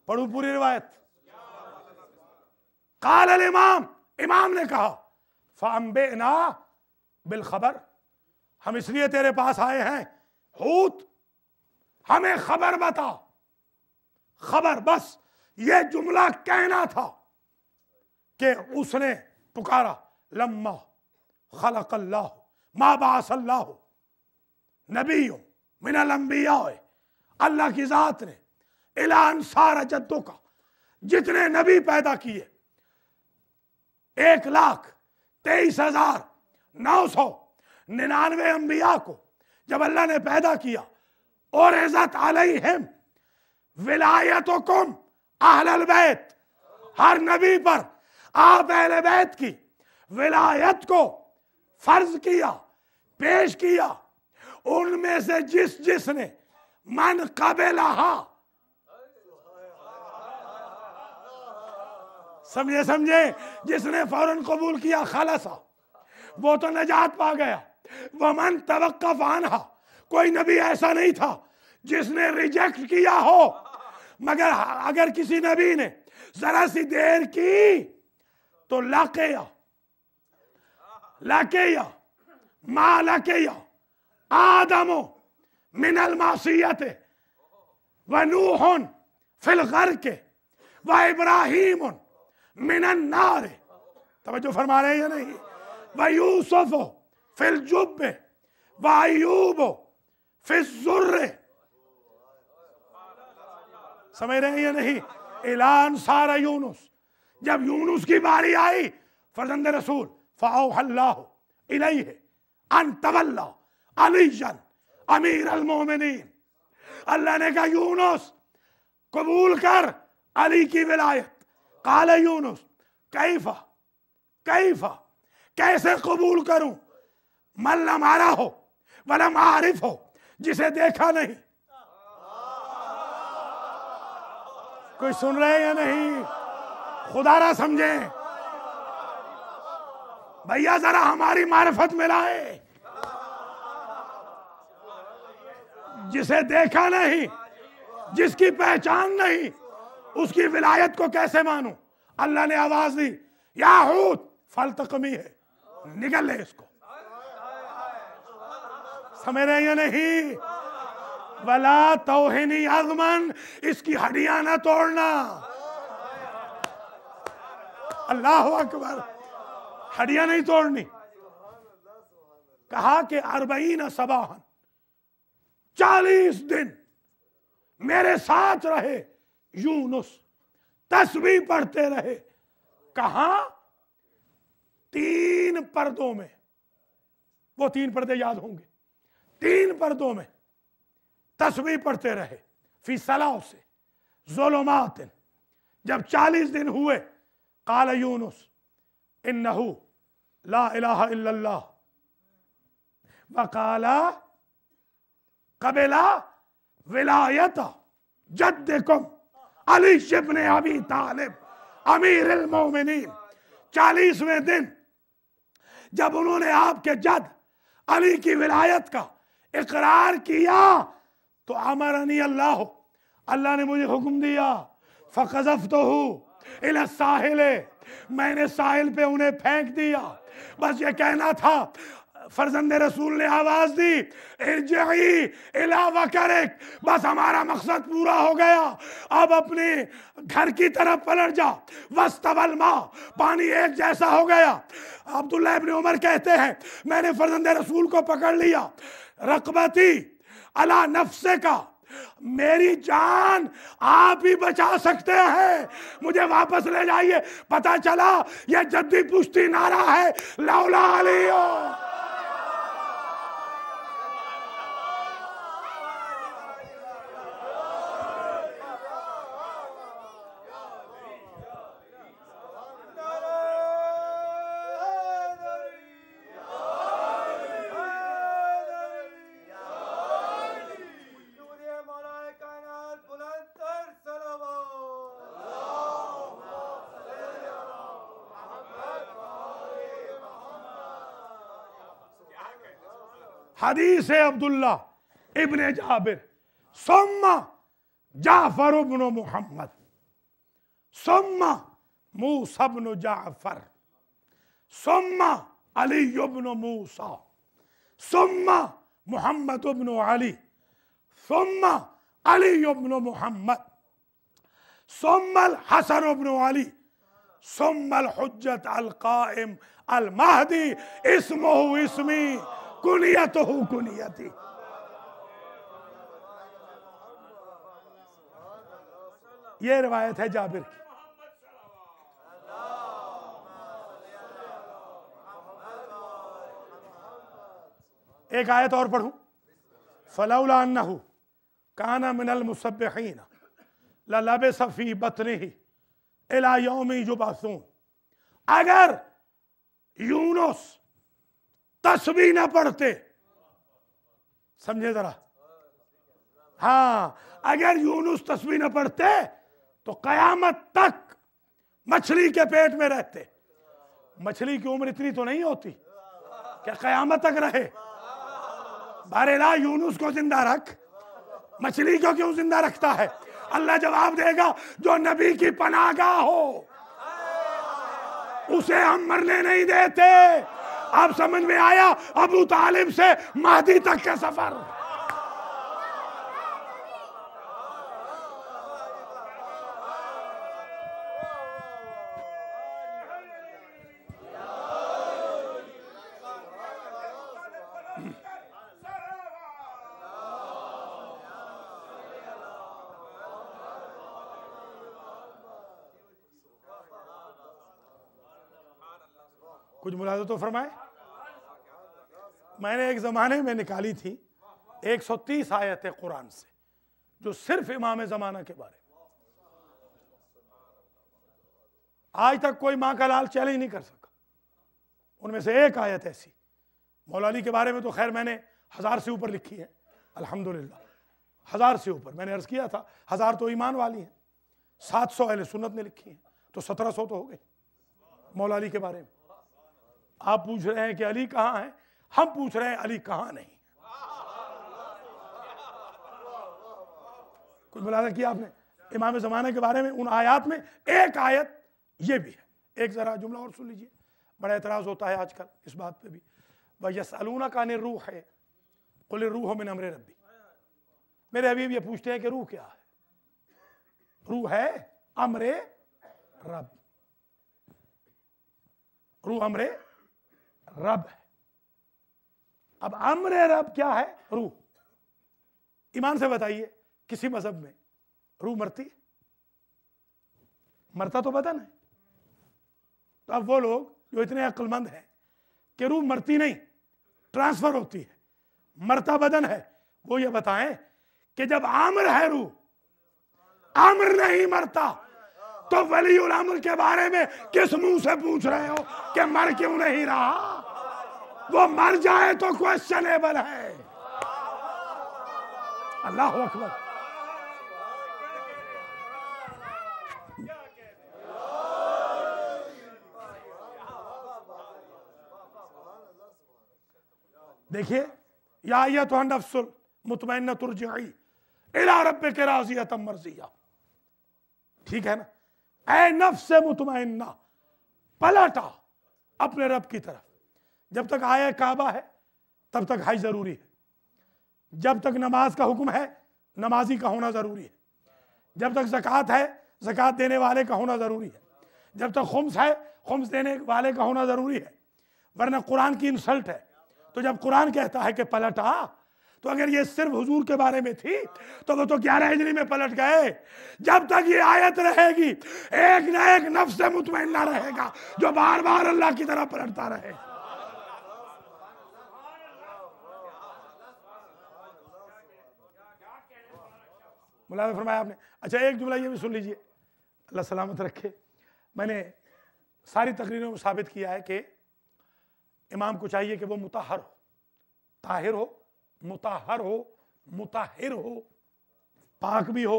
पढ़ू पूरी रिवायत। काल अल इमाम, इमाम ने कहा, फ़अंबिअना बिल खबर, हम इसलिए तेरे पास आए हैं, हूत हमें खबर बता। खबर, बस ये जुमला कहना था कि उसने पुकारा, लम्मा खलक़ल्लाहु मा बअसल्लाहु नबिय्युम मिनल अंबिया, अल्लाह की जात ने इला अंसार जद्दों का, जितने नबी पैदा किए 1,23,999 अंबिया को जब अल्लाह ने पैदा किया, और इज़्ज़त अलैहिम विलायतुकुम अहलल बैत, हर नबी पर आप अहले बैत की विलायत को फर्ज किया, पेश किया, उनमें से जिसने मन कबेलहा, समझे, जिसने फौरन कबूल किया, खलसा, वो तो नजात पा गया। वमन तवक्कफ अन्हा, कोई नबी ऐसा नहीं था जिसने रिजेक्ट किया हो, मगर अगर किसी नबी ने जरा सी देर की तो लकेया मा लकेया आदमो मिनल मासियत व नूहुन फिल गर्क व इब्राहीम मिनन नार, तवज्जो फरमा रहे हैं या नहीं, व यूसुफ फिल जुब व अय्यूब फिल जुर्र, समझ रहे हैं या नहीं। इलान सारा यूनुस, जब यूनुस की बारी आई फर्जंद रसूल, फ़अौहल्लाहु इलैहि अन तवल्ला अलीयन अमीर अल मोमिनीन, अल्लाह ने कहा यूनुस कबूल कर अली की विलायत। काल यूनुस कैफा कैफा, कैसे कबूल करूं, मन लम आरा हो वलम आरिफ हो, जिसे देखा नहीं। कोई सुन रहे या नहीं, खुदा ना समझे भैया, जरा हमारी मारिफत मिलाए। जिसे देखा नहीं, जिसकी पहचान नहीं, उसकी विलायत को कैसे मानूं। अल्लाह ने आवाज दी, याहूद फलतकमी है, निकल ले इसको, समझ रहे या नहीं। वला तौहिनी अज़मन, इसकी हड्डियां ना तोड़ना। अल्लाह अकबर, हड्डियां नहीं तोड़नी। कहा कि 40 सबाहन, 40 दिन मेरे साथ रहे यूनुस, तस्बीह पढ़ते रहे। कहा 3 पर्दों में, वो 3 पर्दे याद होंगे, 3 पर्दों में तस्बीह पढ़ते रहे। फी सलाह से ज़ुलुमातिन, जब 40 दिन हुए, काल यूनुस इन्नहु ला इलाहा इल्लल्लाह वकाला कबिला विलायत जद्दिकुम अली इब्न अबी तालिब अमीर अल मोमिनीन। 40वें दिन जब उन्होंने आपके जद अली की विलायत का इकरार किया, तो अमरनी अल्लाह, अल्लाह ने मुझे हुक्म दिया, फ़क़ज़फ़्तुहु इला साहिल, मैंने साहिल पे उन्हें फेंक दिया। बस ये कहना था। फर्जंद रसूल ने आवाज दी, इरजिई इला वकरिक, बस हमारा मकसद पूरा हो गया, अब अपने घर की तरफ पलट जा। वस्तवल मा, पानी एक जैसा हो गया। अब्दुल्लाह इब्न उमर कहते हैं, मैंने फर्जंद रसूल को पकड़ लिया, रक़बती अला नफ्से का, मेरी जान आप ही बचा सकते हैं, मुझे वापस ले जाइए। पता चला यह जद्दी पुश्ती नारा है, लौला अलियो। हदीस अब्दुल्ला इब्न जाबिर, सुम्मा जाफर इब्न मुहम्मद, सुम्मा मूसा इब्न जाफर, सुम्मा अली इब्न मूसा, सुम्मा मुहम्मद इब्न अली, सुम्मा अली इब्न मुहम्मद, सुम्मा अल हसन इब्न अली, सुम्मा अल हुज्जत अल काइम अल महदी, इस्मुहु इस्मी कुनियतुहु कुनियती। ये रिवायत है जाबिर की। एक आयत और पढ़ूं, फलौला अन्नहु काना मिनल मुसब्बिहीन ललबिस फी बतनिही इला यौमि युबअसून। अगर यूनुस तस्बीह न पढ़ते, समझे जरा। हाँ, अगर यूनुस तस्बीह न पढ़ते तो कयामत तक मछली के पेट में रहते। मछली की उम्र इतनी तो नहीं होती क्या कयामत तक रहे। बारेला यूनुस को जिंदा रख, मछली को क्यों जिंदा रखता है? अल्लाह जवाब देगा, जो नबी की पनाहगाह हो उसे हम मरने नहीं देते। अब समझ में आया अबू तालिब से महदी तक का सफर। कुछ मुलाज़ा तो फरमाए। मैंने एक ज़माने में निकाली थी 130 आयतें कुरान से जो सिर्फ इमाम ज़माना के बारे में। आज तक कोई माँ का लाल चैलेंज नहीं कर सका। उनमें से एक आयत ऐसी, मौला अली के बारे में तो खैर मैंने 1000 से ऊपर लिखी है, अल्हम्दुलिल्लाह 1000 से ऊपर। मैंने अर्ज़ किया था 1000 तो ईमान वाली हैं, 700 अहले सुन्नत ने लिखी हैं, तो 1700 तो हो गए मौला अली के बारे में। आप पूछ रहे हैं कि अली कहाँ है, हम पूछ रहे हैं अली कहाँ नहीं। कुछ मुलाज़ा किया आपने इमाम ज़माने के बारे में? उन आयत में एक आयत ये भी है। एक जरा जुमला और सुन लीजिए, बड़ा एतराज़ होता है आजकल इस बात पे भी। वयसअलूनका अनिर रूह है कुल रूह मिन अम्रि रब्बी। मेरे हबीब ये पूछते हैं कि रूह क्या है? रूह है अम्रे रब, रूह अम्रे रब है। अब अम्रे रब क्या है? रूह। ईमान से बताइए, किसी मजहब में रूह मरती है? मरता तो बदन है। तो अब वो लोग जो इतने अक्लमंद हैं कि रूह मरती नहीं, ट्रांसफर होती है, मरता बदन है, वो ये बताएं कि जब आमिर है रूह, आमिर नहीं मरता, तो वलीउल अम्र के बारे में किस मुंह से पूछ रहे हो कि मर क्यों नहीं रहा? वो मर जाए तो क्वेश्चनेबल है। अल्लाह अकबर। देखिए, या अय्युहा नफ्सुल मुतमइन्ना तुरजिई इला रब्बिक राज़ियतम मर्ज़िया। ठीक है ना? ऐ नफ्स मुतमइन्ना, पलटा अपने रब की तरफ। जब तक आया काबा है तब तक हज जरूरी है। जब तक नमाज का हुक्म है नमाजी का होना जरूरी है। जब तक ज़कात है ज़कात देने वाले का होना जरूरी है। जब तक खुम्स है खुम्स देने वाले का होना जरूरी है, वरना कुरान की इंसल्ट है। तो जब कुरान कहता है कि पलटा, तो अगर ये सिर्फ हुजूर के बारे में थी तो वो तो 11 हिजरी में पलट गए। जब तक ये आयत रहेगी, एक न एक नफ्स मुतमइन्ना रहेगा जो बार बार अल्लाह की तरफ पलटता रहे। मुलाज़ा फरमाया आपने। अच्छा, एक जुमला ये भी सुन लीजिए, अल्लाह सलामत रखे। मैंने सारी तकरीरों में साबित किया है कि इमाम को चाहिए कि वो मुताहर हो, ताहिर हो, मुताहर हो, मुताहिर हो, पाक भी हो,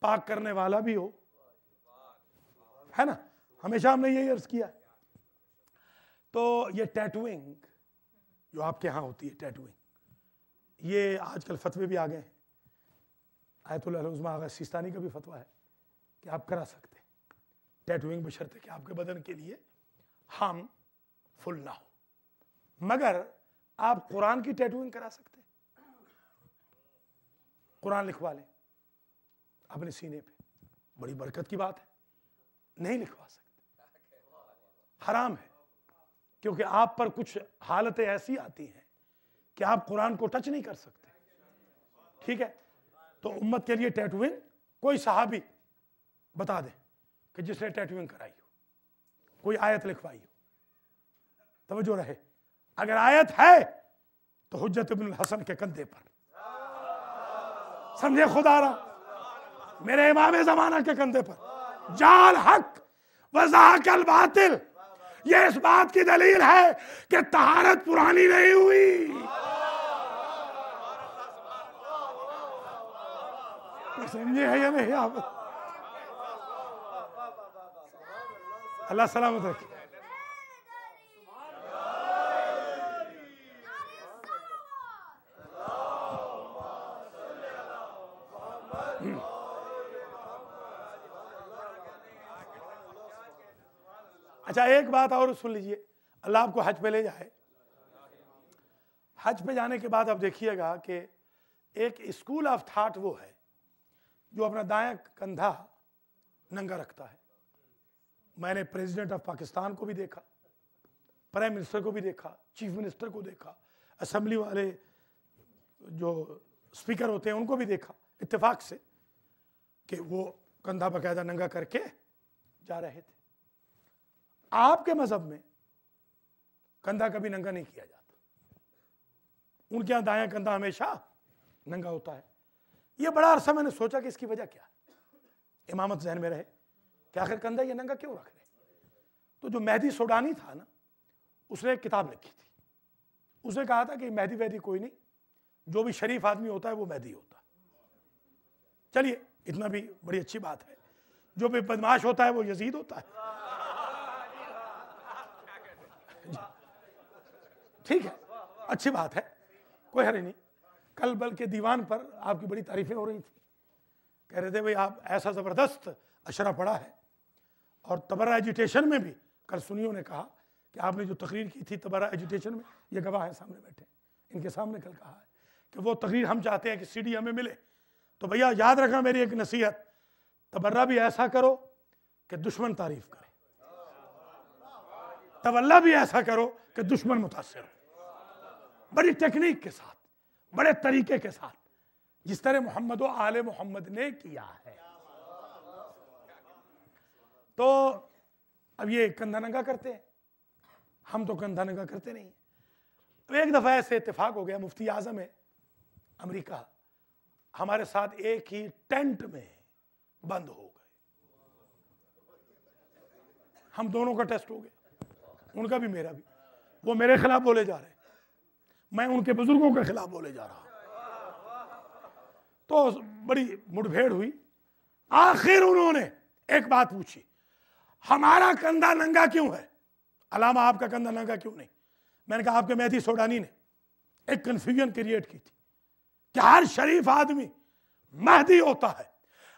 पाक करने वाला भी हो, है ना? हमेशा हमने यही अर्ज किया। तो ये टैटूइंग जो आपके यहाँ होती है, टैटूइंग, ये आजकल फतवे भी आ गए हैं। आयतुल्लाह उज़्मा आगा सिस्तानी का भी फतवा है कि आप करा सकते हैं टैटूइंग, बशर्ते कि आपके बदन के लिए हार्मफुल ना हो। मगर आप कुरान की टैटूइंग करा सकते हैं। कुरान लिखवा लें अपने सीने पे, बड़ी बरकत की बात है। नहीं लिखवा सकते, हराम है, क्योंकि आप पर कुछ हालतें ऐसी आती हैं कि आप कुरान को टच नहीं कर सकते। ठीक है? तो उम्मत के लिए टैटूइंग कोई सहाबी बता दे कि जिसने टैटूइंग कराई हो, कोई आयत लिखवाई हो। तवज्जो रहे, अगर आयत है तो हुज्जत इब्नुल हसन के कंधे पर, समझे खुदारा, मेरे इमाम ज़माना के कंधे पर। जाल हक व ज़हक़ल बातिल, यह इस बात की दलील है कि तहारत पुरानी नहीं हुई। समझे है या नहीं आप? अल्लाह सलामत रखे। अच्छा, एक बात और सुन लीजिए, अल्लाह आपको हज पे ले जाए। हज पे जाने के बाद आप देखिएगा कि एक स्कूल ऑफ थॉट वो है जो अपना दायां कंधा नंगा रखता है। मैंने प्रेसिडेंट ऑफ पाकिस्तान को भी देखा, प्राइम मिनिस्टर को भी देखा, चीफ मिनिस्टर को देखा, असेंबली वाले जो स्पीकर होते हैं उनको भी देखा इत्तेफाक से कि वो कंधा बाकायदा नंगा करके जा रहे थे। आपके मजहब में कंधा कभी नंगा नहीं किया जाता, उनके यहां दायां कंधा हमेशा नंगा होता है। ये बड़ा अरसा मैंने सोचा कि इसकी वजह क्या है, इमामत जहन में रहे कि आखिर कंधा ये नंगा क्यों रख रहे। तो जो मेहदी सोडानी था ना, उसने एक किताब लिखी थी, उसने कहा था कि मेहदी वैदी कोई नहीं, जो भी शरीफ आदमी होता है वो मेहदी होता है। चलिए, इतना भी बड़ी अच्छी बात है। जो भी बदमाश होता है वो यजीद होता है। ठीक है, अच्छी बात है, कोई हर्ज नहीं। कल बल्कि दीवान पर आपकी बड़ी तारीफें हो रही थी, कह रहे थे भाई आप ऐसा जबरदस्त अशरा पढ़ा है। और तबर्रा एजुटेशन में भी कल सुनियों ने कहा कि आपने जो तकरीर की थी तबर्रा एजुटेशन में, ये गवाह है सामने बैठे, इनके सामने कल कहा है कि वो तकरीर हम चाहते हैं कि सीडी हमें मिले। तो भैया याद रखना मेरी एक नसीहत, तबर्रा भी ऐसा करो कि दुश्मन तारीफ करे, तवल्ला भी ऐसा करो कि दुश्मन मुतासिर हो। बड़ी टेक्निक के साथ, बड़े तरीके के साथ, जिस तरह मोहम्मद व आले मोहम्मद ने किया है। तो अब ये कंधा नंगा करते हैं, हम तो कंधा नंगा करते नहीं। तो एक दफा ऐसे इत्तेफाक हो गया, मुफ्ती आजम है अमेरिका हमारे साथ एक ही टेंट में बंद हो गए। हम दोनों का टेस्ट हो गया, उनका भी मेरा भी। वो मेरे खिलाफ बोले जा रहे, मैं उनके बुजुर्गों के खिलाफ बोले जा रहा। तो बड़ी मुठभेड़ हुई। आखिर उन्होंने एक बात पूछी, हमारा कंधा नंगा क्यों है, अलामा आपका कंधा नंगा क्यों नहीं। मैंने कहा आपके मेहदी सोडानी ने एक कंफ्यूजन क्रिएट की थी कि हर शरीफ आदमी महदी होता है।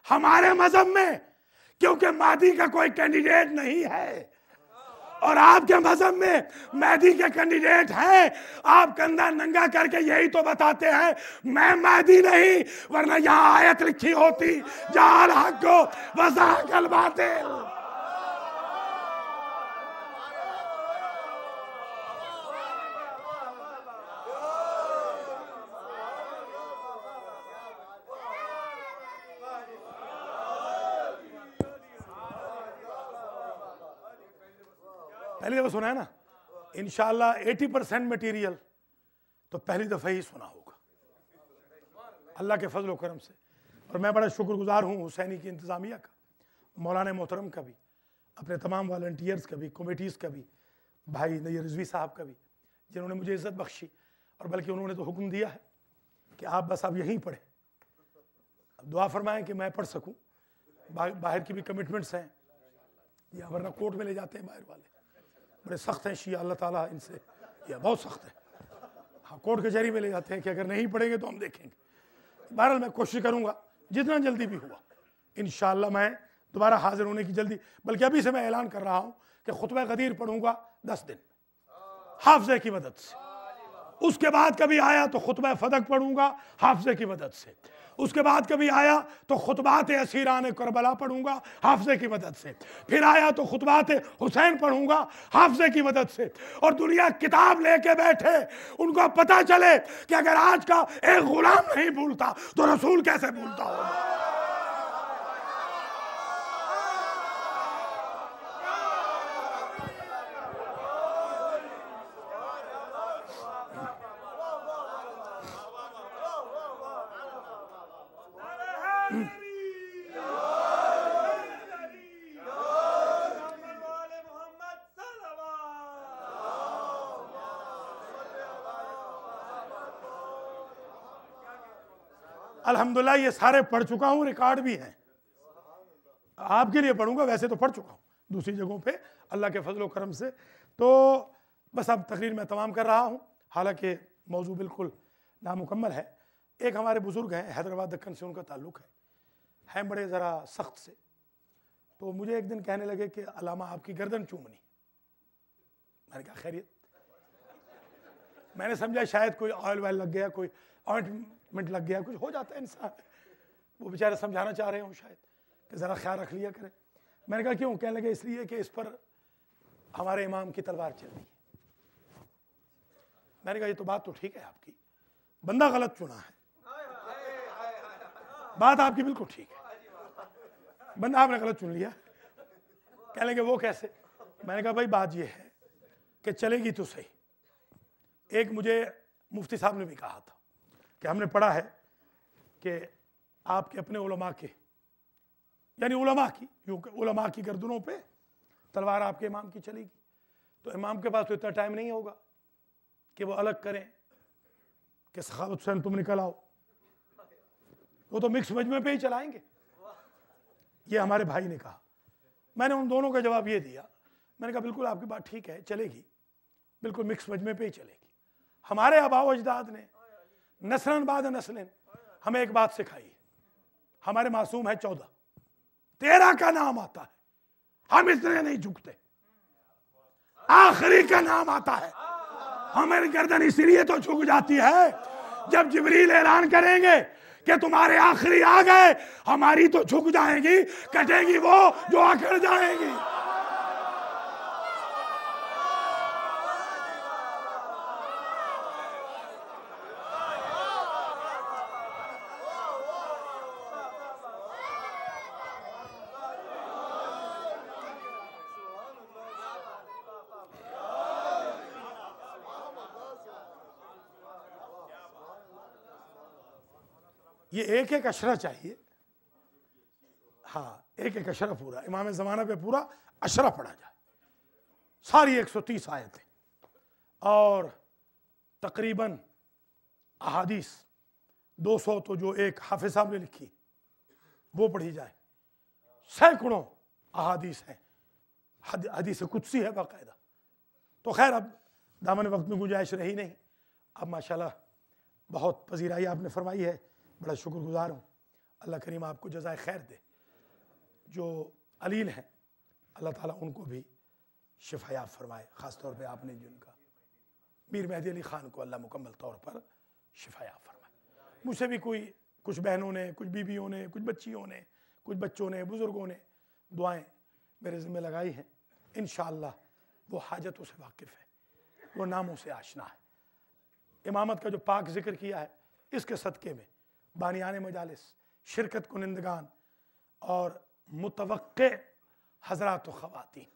हमारे मजहब में क्योंकि महदी का कोई कैंडिडेट नहीं है और आपके मजहब में महदी के कैंडिडेट हैं, आप कंधा नंगा करके यही तो बताते हैं मैं महदी नहीं, वरना यहां आयत लिखी होती जाल हक को वज़ाकल बातिल। पहली दफा सुना है ना, इंशाअल्लाह 80% मटीरियल तो पहली दफा ही सुना होगा अल्लाह के फजल व करम से। और मैं बड़ा शुक्रगुजार हूँ हुसैनी की इंतज़ामिया का, मौलाना मोहतरम का भी, अपने तमाम वॉलंटियर्स का भी, कमेटीज़ का भी, भाई नैयर रिजवी साहब का भी, जिन्होंने मुझे इज़्ज़त बख्शी। और बल्कि उन्होंने तो हुक्म दिया है कि आप बस अब यहीं पढ़ें। अब दुआ फरमाएं कि मैं पढ़ सकूँ, बाहर की भी कमिटमेंट्स हैं, या वरना कोर्ट में ले जाते हैं बाहर वाले, बड़े सख्त हैं शिया, अल्लाह ताला इनसे, यह बहुत सख्त है। हाँ, कोर्ट कचहरी में ले जाते हैं कि अगर नहीं पढ़ेंगे तो हम देखेंगे। बहरहाल मैं कोशिश करूँगा जितना जल्दी भी हुआ इंशाअल्लाह मैं दोबारा हाजिर होने की जल्दी, बल्कि अभी से मैं ऐलान कर रहा हूँ कि खुतबा गदीर पढ़ूंगा 10 दिन हाफजे की मदद से। उसके बाद कभी आया तो खुतबा फदक पढ़ूंगा हाफजे की मदद से। उसके बाद कभी आया तो खुतबात असीरान करबला पढ़ूंगा हाफजे की मदद से। फिर आया तो खुतबात हुसैन पढ़ूंगा हाफजे की मदद से। और दुनिया किताब लेके बैठे, उनको पता चले कि अगर आज का एक गुलाम नहीं भूलता तो रसूल कैसे भूलता होगा। अल्हम्दुलिल्लाह ये सारे पढ़ चुका हूँ, रिकॉर्ड भी हैं। आपके लिए पढ़ूंगा, वैसे तो पढ़ चुका हूँ दूसरी जगहों पे अल्लाह के फजल करम से। तो बस अब तकरीर में तमाम कर रहा हूँ, हालांकि मौजू बिल्कुल नामुकम्मल है। एक हमारे बुज़ुर्ग हैं, हैदराबाद दक्कन से उनका ताल्लुक़ है बड़े ज़रा सख्त से। तो मुझे एक दिन कहने लगे कि अलामा आपकी गर्दन चूमनी। मैंने कहा खैरियत। मैंने समझा शायद कोई ऑयल वायल लग गया, कोई ऑइंटमेंट लग गया, कुछ हो जाता है इंसान। वो बेचारे समझाना चाह रहे हों शायद कि ज़रा ख्याल रख लिया करें। मैंने कहा क्यों? कहने लगे इसलिए कि इस पर हमारे इमाम की तलवार चल रही है। मैंने कहा ये तो बात तो ठीक है आपकी, बंदा गलत चुना है, बात आपकी बिल्कुल ठीक है, बंदा आपने गलत चुन लिया। कहने लगे वो कैसे? मैंने कहा भाई बात ये है कि चलेगी तो सही। एक मुझे मुफ्ती साहब ने भी कहा था कि हमने पढ़ा है कि आपके अपने उलमा के, यानी उलमा की, यूं उलमा की गर्दनों पे तलवार आपके इमाम की चलेगी। तो इमाम के पास तो इतना टाइम नहीं होगा कि वो अलग करें कि सखावत हुसैन तुम निकल आओ, वो तो मिक्स मजमे पे ही चलाएंगे। ये हमारे भाई ने कहा। मैंने उन दोनों का जवाब ये दिया, मैंने कहा बिल्कुल आपकी बात ठीक है, चलेगी, बिल्कुल मिक्स मजमे पे ही चलेगी। हमारे आबाओ अजदाद ने नस्लन बाद नस्लन हमें एक बात सिखाई, हमारे मासूम है 14, 13 का नाम आता है, हम इतने नहीं झुकते, आखिरी का नाम आता है, हमारी गर्दन इसलिए तो झुक जाती है जब जिब्रील ऐलान करेंगे कि तुम्हारे आखिरी आ गए, हमारी तो झुक जाएंगी, कटेगी वो जो आखिर जाएंगी। ये एक एक अशरा चाहिए। हाँ, एक एक अशरा पूरा इमाम ज़माना पे पूरा अशरा पढ़ा जाए, सारी 130 आयतें और तकरीबन अहादीस 200 तो जो एक हाफिज साहब ने लिखी वो पढ़ी जाए, सैकड़ों अहादीस हैं, हदीस कुदसी है बाकायदा। तो खैर अब दामन वक्त में गुंजाइश रही नहीं। अब माशाल्लाह बहुत पजीराई आपने फरमाई है, बड़ा शुक्रगुजार हूँ। अल्लाह करीम आपको जज़ाए खैर दे। जो अलील हैं अल्लाह ताला उनको भी शिफायाब फरमाए, ख़ास तौर पे आपने जिनका मीर मेहदी अली ख़ान को अल्लाह मुकम्मल तौर पर शिफायाब फरमाए। मुझसे भी कुछ बहनों ने, कुछ बीबियों ने, कुछ बच्चियों ने, कुछ बच्चों ने, बुज़ुर्गों ने दुआएँ मेरे ज़िम्मे लगाई हैं। इंशाअल्लाह वो हाजतों से वाकिफ़ है, वो नामों से आशना है। इमामत का जो पाक ज़िक्र किया है, इसके सदक़े में बानियान मजालिस, शिरकत कुनिंदगान और मुतवक्के हज़रात व ख़वातीन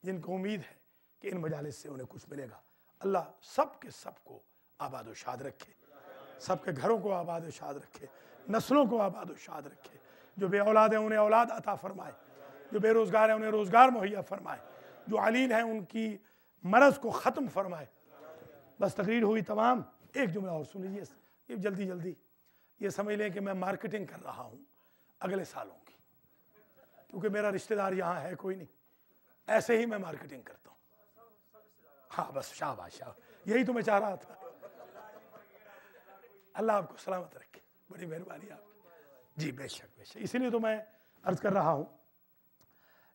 जिनको उम्मीद है कि इन मजालिस से उन्हें कुछ मिलेगा, अल्लाह सब के सब को आबाद व शाद रखे, सब के घरों को आबाद व शाद रखे, नस्लों को आबाद व शाद रखे। जो बे औलाद हैं उन्हें औलाद अता फ़रमाए, जो बेरोज़गार हैं उन्हें रोज़गार मुहैया फ़रमाए, जो अलील हैं उनकी मरज़ को ख़त्म फ़रमाए। बस तकरीर हुई तमाम। एक जुमला और सुन लीजिए, ये जल्दी जल्दी, ये समझ लें कि मैं मार्केटिंग कर रहा हूँ अगले सालों की, क्योंकि मेरा रिश्तेदार यहाँ है कोई नहीं, ऐसे ही मैं मार्केटिंग करता हूँ। हाँ बस शाबाश, यही तो मैं चाह रहा था। अल्लाह आपको सलामत रखे, बड़ी मेहरबानी आपकी। जी बेशक बेशक, इसीलिए तो मैं अर्ज़ कर रहा हूँ।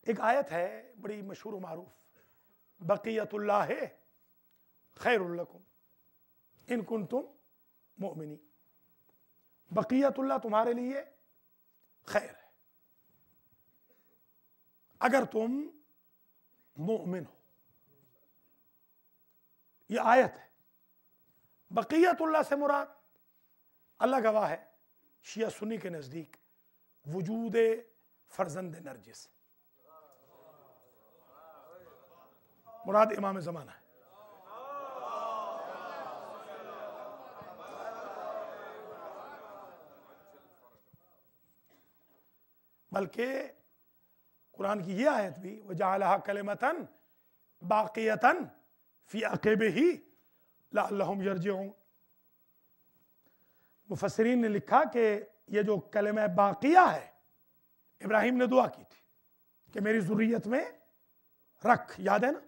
एक आयत है बड़ी मशहूर मारूफ, बक़ियतुल्लाह खैरुल लकुम इन कुंतुम मुमिनीन। बक़ियतुल्लाह तुम्हारे लिए खैर है अगर तुम मोमिन हो। ये आयत है। बक़ियतुल्लाह से मुराद, अल्लाह गवाह है, शिया सुन्नी के नज़दीक वजूद फर्जंद नरजिस मुराद इमाम ज़माना है। बल्कि कुरान की ये आयत भी वजअलहा कलिमतन बाक़ियतन फ़ी अक़िबिही लअल्लहुम यरजिऊन। मुफस्सिरीन ने लिखा कि ये जो कलमा बाकिया है, इब्राहिम ने दुआ की थी कि मेरी ज़ुर्रियत में रख, याद है ना?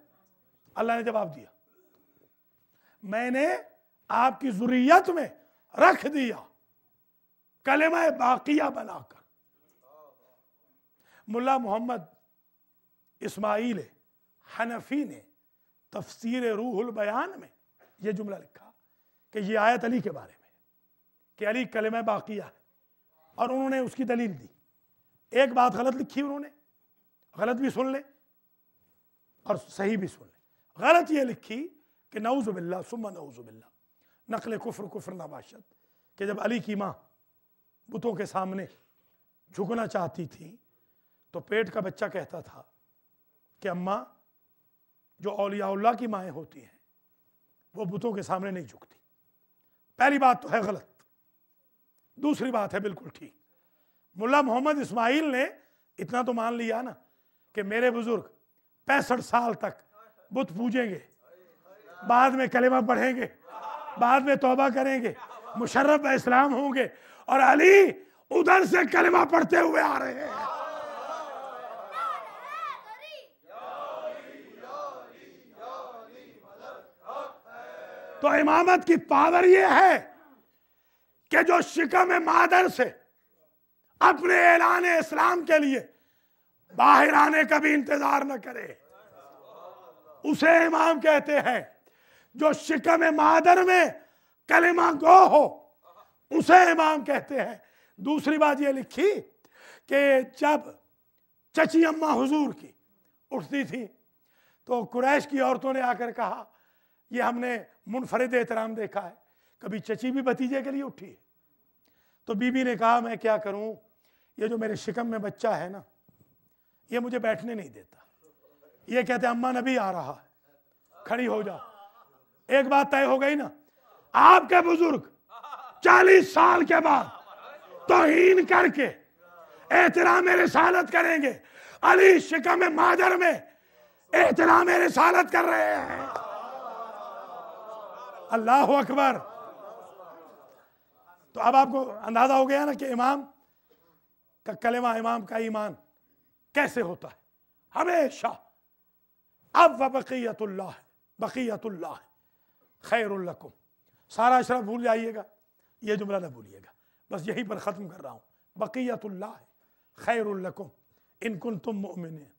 अल्लाह ने जवाब दिया, मैंने आपकी ज़ुर्रियत में रख दिया कलमा बाकिया बनाकर। मुल्ला मोहम्मद इस्माइल हनफी ने तफसीर रूहुल बयान में यह जुमला लिखा कि यह आयत अली के बारे में कि अली कलमा बाकिया है, और उन्होंने उसकी दलील दी। एक बात गलत लिखी उन्होंने, गलत भी सुन ले और सही भी सुन ले। गलत ये लिखी कि नऊज़ु बिल्लाह सुम्मा नऊज़ु बिल्लाह, नकल कुफ्र कुफ्र नबाशत, कि जब अली की माँ बुतों के सामने झुकना चाहती थी तो पेट का बच्चा कहता था कि अम्मा, जो औलियाउल्लाह की माएँ होती हैं वो बुतों के सामने नहीं झुकती। पहली बात तो है गलत, दूसरी बात है बिल्कुल ठीक। मुल्ला मोहम्मद इस्माइल ने इतना तो मान लिया ना कि मेरे बुजुर्ग 65 साल तक बुत पूजेंगे, बाद में कलेमा पढ़ेंगे, बाद में तौबा करेंगे, मुशर्रफ इस्लाम होंगे, और अली उधर से कलेमा पढ़ते हुए आ रहे हैं। तो इमामत की पावर यह है कि जो शिकम मादर से अपने ऐलान इस्लाम के लिए बाहर आने का भी इंतजार न करे, उसे इमाम कहते हैं। जो शिकम मादर में कलिमा गो हो उसे इमाम कहते हैं। दूसरी बात ये लिखी कि जब चची अम्मा हुजूर की उठती थी तो कुरैश की औरतों ने आकर कहा, ये हमने मुनफरिद एहतराम देखा है, कभी चची भी भतीजे के लिए उठी है। तो बीबी ने कहा, मैं क्या करूं, ये जो मेरे शिकम में बच्चा है ना, ये मुझे बैठने नहीं देता। ये कहते अम्मा नबी आ रहा है, खड़ी हो जा। एक बात तय हो गई ना, आपके बुजुर्ग 40 साल के बाद तौहीन करके एहतराम रिसालत करेंगे। अली शिकम मादर में एहतराम रिसालत कर रहे हैं। अल्लाह अकबर। तो अब आपको अंदाजा हो गया ना कि इमाम का कलेमा, इमाम का ईमान कैसे होता है हमेशा। अब बक़ियतुल्लाह, बक़ियतुल्लाह खैरुल लकुम। सारा अशरफ भूल जाइएगा, ये जुमला ना भूलिएगा, बस यहीं पर ख़त्म कर रहा हूँ। बक़ियतुल्लाह खैरुल लकुम इन कुंतुम मुमिनीन।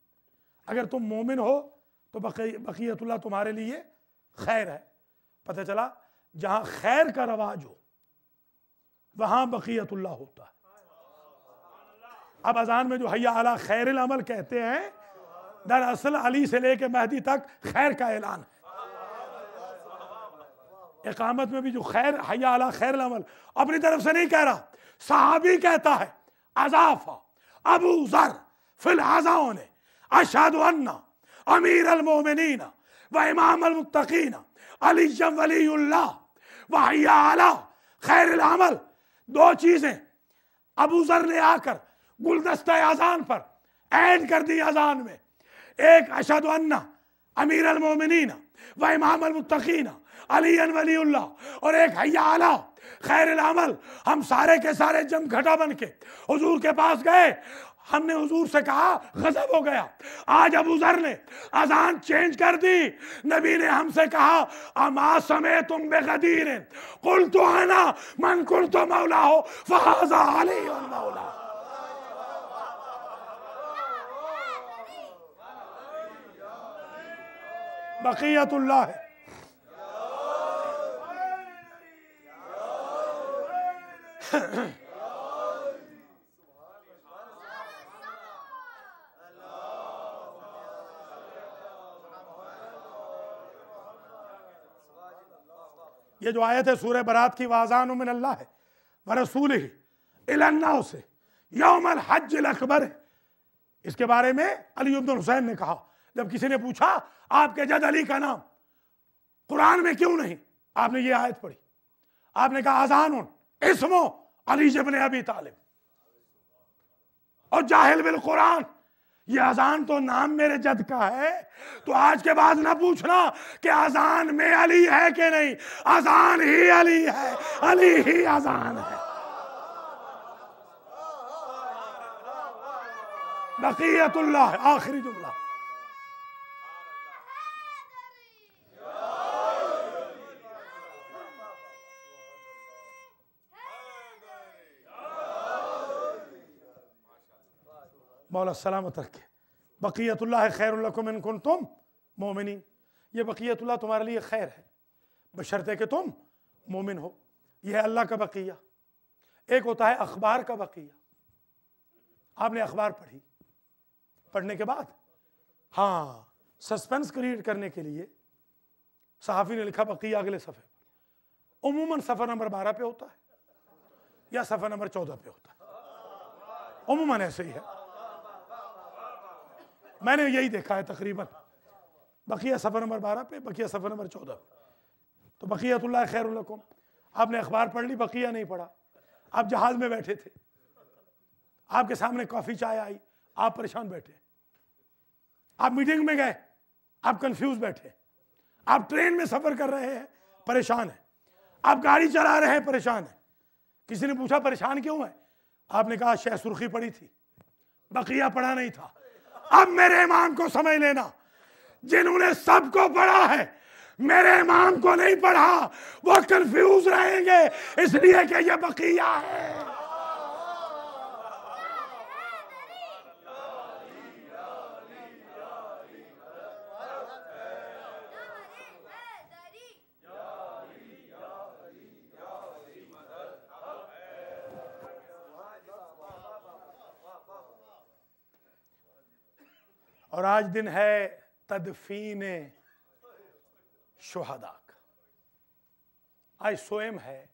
अगर तुम मोमिन हो तो बक़ियतुल्लाह तुम्हारे लिए खैर है। पता चला जहाँ खैर का रवाज हो वहाँ बक़ियतुल्लाह होता है। अब अजान में जो हय्या अला खैरिल अमल कहते हैं, दरअसल अली से लेके महदी तक खैर का ऐलान है। इकामत में भी जो खैर, हय्या अला खैरिल अमल अपनी तरफ से नहीं कह रहा, सहाबी कहता है। अज़ाफ़ा अबू ज़र फिल अज़ान अशहदु अन्ना अमीर अल मोमिनीन व इमाम अल मुत्तकीन अली वलीउल्लाह व हय्या अला खैरिल अमल। दो चीजें अबू ज़र ने आकर गुलदस्ता अजान पर ऐड कर दी अजान में। एक अशहदु अन्ना अमीर अल मोमिनीन व इमाम अल मुत्तकीन अली वलीउल्लाह, और एक हय्या अला खैरिल अमल। हम सारे के सारे जमघटा बन के हुजूर के पास गए। हमने हुजूर से कहा, गजब हो गया, आज अबू ज़र ने अजान चेंज कर दी। नबी ने हमसे कहा, अमा समय तुम बेगदीर कुल तो आना मन कुल तो मौला हो फहाजा अली मौला। बक़ियतुल्लाह है। ये जो आयत है सूरह बरात की, वाज़ानु मिनल्लाह है व रसूलिही इलन्नास से यौमल हज्जिल अकबर, इसके बारे में अली इब्न हुसैन ने कहा, जब किसी ने पूछा आपके जद अली का नाम कुरान में क्यों नहीं, आपने ये आयत पढ़ी। आपने कहा अज़ानुन इस्मो अली इब्न अबी तालिब, और जाहिल बिल कुरान, ये अजान तो नाम मेरे जद का है। तो आज के बाद ना पूछना कि अजान में अली है कि नहीं, अजान ही अली है, अली ही अजान है। बक़ियतुल्लाह, आखिरी जुमला। मौला सलामत रखे। बक़ियतुल्लाह खैरुल लकुम इन कुंतुम मोमिनीन, ये बक़ियतुल्लाह तुम्हारे लिए खैर है बशर्ते कि तुम मोमिन हो। यह है अल्लाह का बक़िया। एक होता है अखबार का बक़िया। आपने अखबार पढ़ी, पढ़ने के बाद हाँ सस्पेंस क्रिएट करने के लिए सहाफ़ी ने लिखा बक़िया अगले सफ़े पर। उमूमन सफ़र नंबर 12 पे होता है या सफ़र नंबर 14 पे होता है, उमूमन ऐसे ही है। मैंने यही देखा है तकरीबन। बक़िया सफ़र नंबर 12 पे, बक़िया सफ़र नंबर 14 पे। तो बक़ियतुल्लाह खैरुल लकुम, आपने अखबार पढ़ ली, बक़िया नहीं पढ़ा। आप जहाज में बैठे थे, आपके सामने कॉफ़ी चाय आई, आप परेशान बैठे। आप मीटिंग में गए, आप कंफ्यूज बैठे। आप ट्रेन में सफ़र कर रहे हैं, परेशान है। आप गाड़ी चला रहे हैं, परेशान है। किसी ने पूछा परेशान क्यों है, आपने कहा शायद सुर्खी पड़ी थी, बक़िया पढ़ा नहीं था। अब मेरे इमाम को समझ लेना, जिन्होंने सबको पढ़ा है मेरे इमाम को नहीं पढ़ा, वो कंफ्यूज रहेंगे, इसलिए कि ये बक़िया है। और आज दिन है तदफीन शुहदा का। आज सोएम है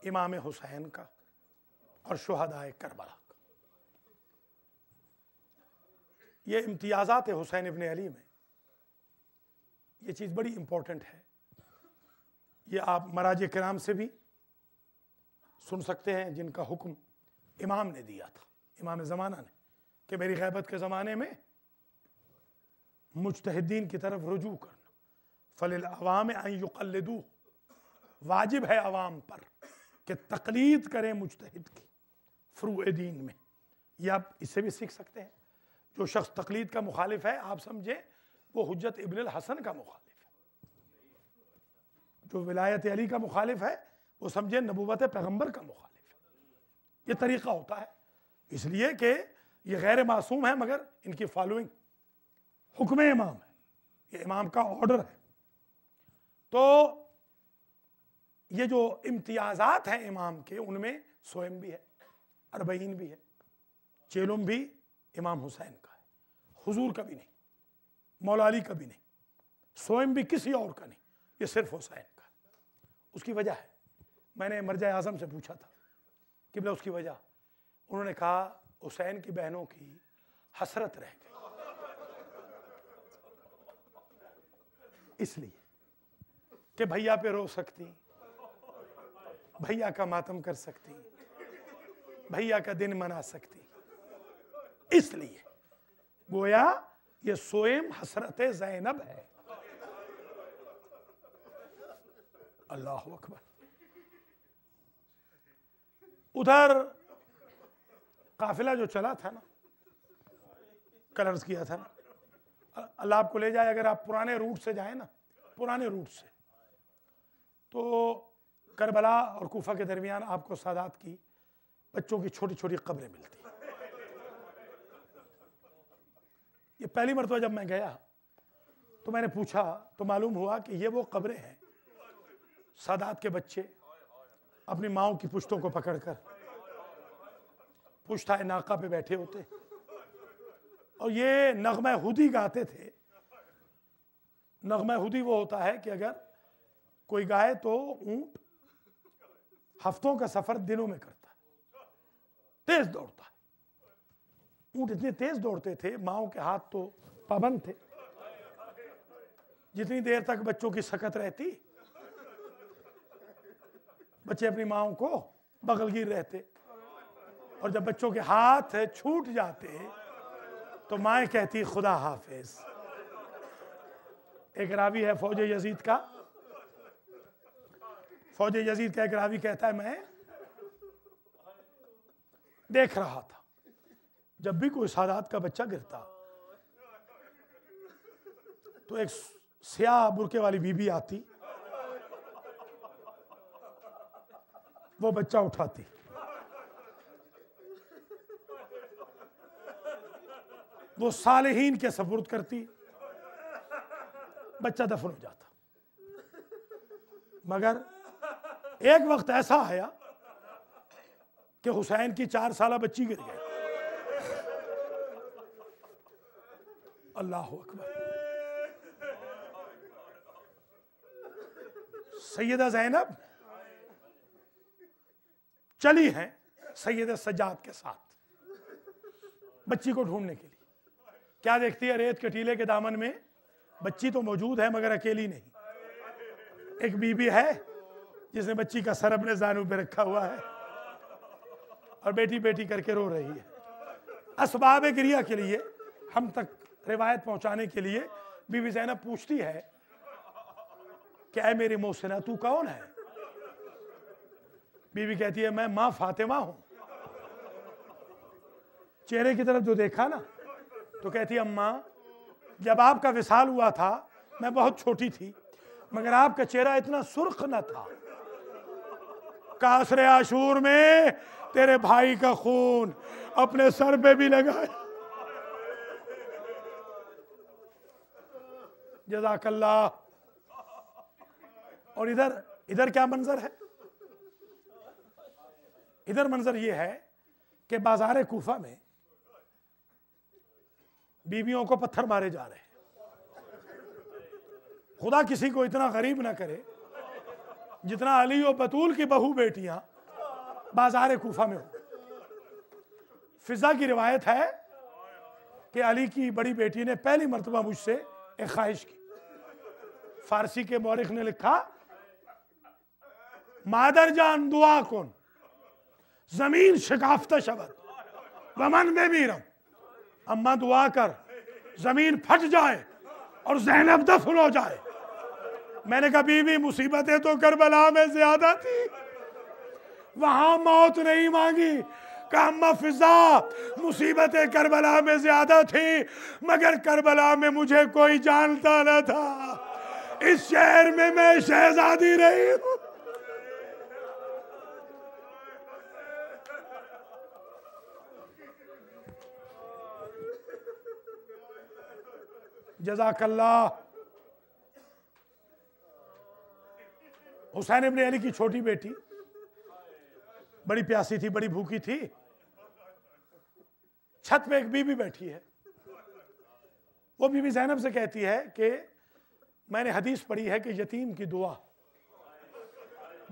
इमाम हुसैन का और शुहदाए करबला का। ये इम्तियाज़ात हुसैन इब्न अली में ये चीज़ बड़ी इंपॉर्टेंट है। ये आप मराज किराम से भी सुन सकते हैं, जिनका हुक्म इमाम ने दिया था, इमाम ज़माना ने, कि मेरी ग़ैबत के ज़माने में मुज्तहिदीन की तरफ रुजू करना। फलिल अवाम अन युक़ल्लिदू, वाजिब है अवाम पर कि तक़लीद करें मुज्तहिद की फ़ुरूए दीन में। ये आप इससे भी सीख सकते हैं। जो शख्स तक़लीद का मुखालिफ है, आप समझे वो हुज्जत इब्न अल हसन का मुखालिफ है। जो विलायत अली का मुखालिफ है, वो समझे नबूवत पैगम्बर का मुखालिफ है। ये तरीक़ा होता है, इसलिए कि ये गैर मासूम है, मगर इनकी फॉलोइंग हुक्म इमाम है, ये इमाम का ऑर्डर है। तो ये जो इम्तियाज़ात हैं इमाम के, उनमें सोएम भी है, अरबईन भी है, चेलुम भी इमाम हुसैन का है, हुजूर का भी नहीं, मौला अली का भी नहीं, सोएम भी किसी और का नहीं, ये सिर्फ हुसैन का है। उसकी वजह है, मैंने मर्जा आज़म से पूछा था कि बोला उसकी वजह, उन्होंने कहा हुसैन की बहनों की हसरत रह गई, इसलिए कि भैया पे रो सकती, भैया का मातम कर सकती, भैया का दिन मना सकती, इसलिए गोया ये सोएम हसरत ज़ैनब है। अल्लाहु अकबर। उधर काफिला जो चला था ना, कल अर्ज़ किया था ना, अल्लाह आपको ले जाए, अगर आप पुराने रूट से जाए ना, पुराने रूट से, तो करबला और कूफा के दरमियान आपको सादात की बच्चों की छोटी छोटी कब्रें मिलती। ये पहली मरतबा जब मैं गया तो मैंने पूछा, तो मालूम हुआ कि ये वो कब्रें हैं, सादात के बच्चे अपनी माओं की पुश्तों को पकड़कर पुश्ता नाका पे बैठे होते और ये नगमा हुदी गाते थे। नगमा हुदी वो होता है कि अगर कोई गाए तो ऊंट हफ्तों का सफर दिनों में करता है, तेज दौड़ता है। ऊंट इतने तेज दौड़ते थे, माओं के हाथ तो पाबंद थे, जितनी देर तक बच्चों की सकत रहती बच्चे अपनी माओं को बगलगीर रहते, और जब बच्चों के हाथ छूट जाते तो माएँ कहती खुदा हाफिज। एक रावी है फौज यजीद का, फौज यजीद का एक रावी कहता है, मैं देख रहा था जब भी कोई सादात का बच्चा गिरता तो एक स्याह बुरके वाली बीबी आती, वो बच्चा उठाती, वो सालेहीन के सपुर्द करती, बच्चा दफन हो जाता। मगर एक वक्त ऐसा आया कि हुसैन की 4 साला बच्ची गिर गई। अल्लाह अकबर। सैयदा ज़ैनब चली हैं सैयद सज्जाद के साथ बच्ची को ढूंढने के लिए। क्या देखती है? रेत के टीले के दामन में बच्ची तो मौजूद है मगर अकेली नहीं। एक बीबी है जिसने बच्ची का सर अपने जानू पे रखा हुआ है और बेटी बेटी करके रो रही है। असबाब गिरिया के लिए हम तक रिवायत पहुंचाने के लिए बीबी ज़ैनब पूछती है कि ऐ मेरी मोहसिना तू कौन है? बीबी कहती है मैं मां फातिमा हूं। चेहरे की तरफ जो देखा ना तो कहती है अम्मा जब आपका विसाल हुआ था मैं बहुत छोटी थी मगर आपका चेहरा इतना सुर्ख न था। कासरे आशूर में तेरे भाई का खून अपने सर पे भी लगा। जज़ाकल्लाह। और इधर इधर क्या मंजर है? इधर मंजर ये है कि बाजार कूफा में बीवियों को पत्थर मारे जा रहे हैं। खुदा किसी को इतना गरीब ना करे जितना अली और बतूल की बहू बेटियां बाजार कूफा में हो। फिजा की रिवायत है कि अली की बड़ी बेटी ने पहली मर्तबा मुझसे एक ख्वाहिश की। फारसी के मौरिख ने लिखा मादर जान दुआ कौन जमीन शिकाफ्त शबद वमन में मीरम। अम्मा दुआ कर जमीन फट जाए और ज़ैनब दफन हो जाए। मैंने कहा बीवी मुसीबतें तो करबला में ज्यादा थी, वहां मौत नहीं मांगी। कहा अम्मा फिजा मुसीबतें करबला में ज्यादा थी मगर करबला में मुझे कोई जानता न था। इस शहर में मैं शहजादी रही हूं। जज़ाकल्लाह। हुसैन इब्ने अली की छोटी बेटी बड़ी प्यासी थी, बड़ी भूखी थी। छत पे एक बीबी बैठी है। वो बीबी ज़ैनब से कहती है कि मैंने हदीस पढ़ी है कि यतीम की दुआ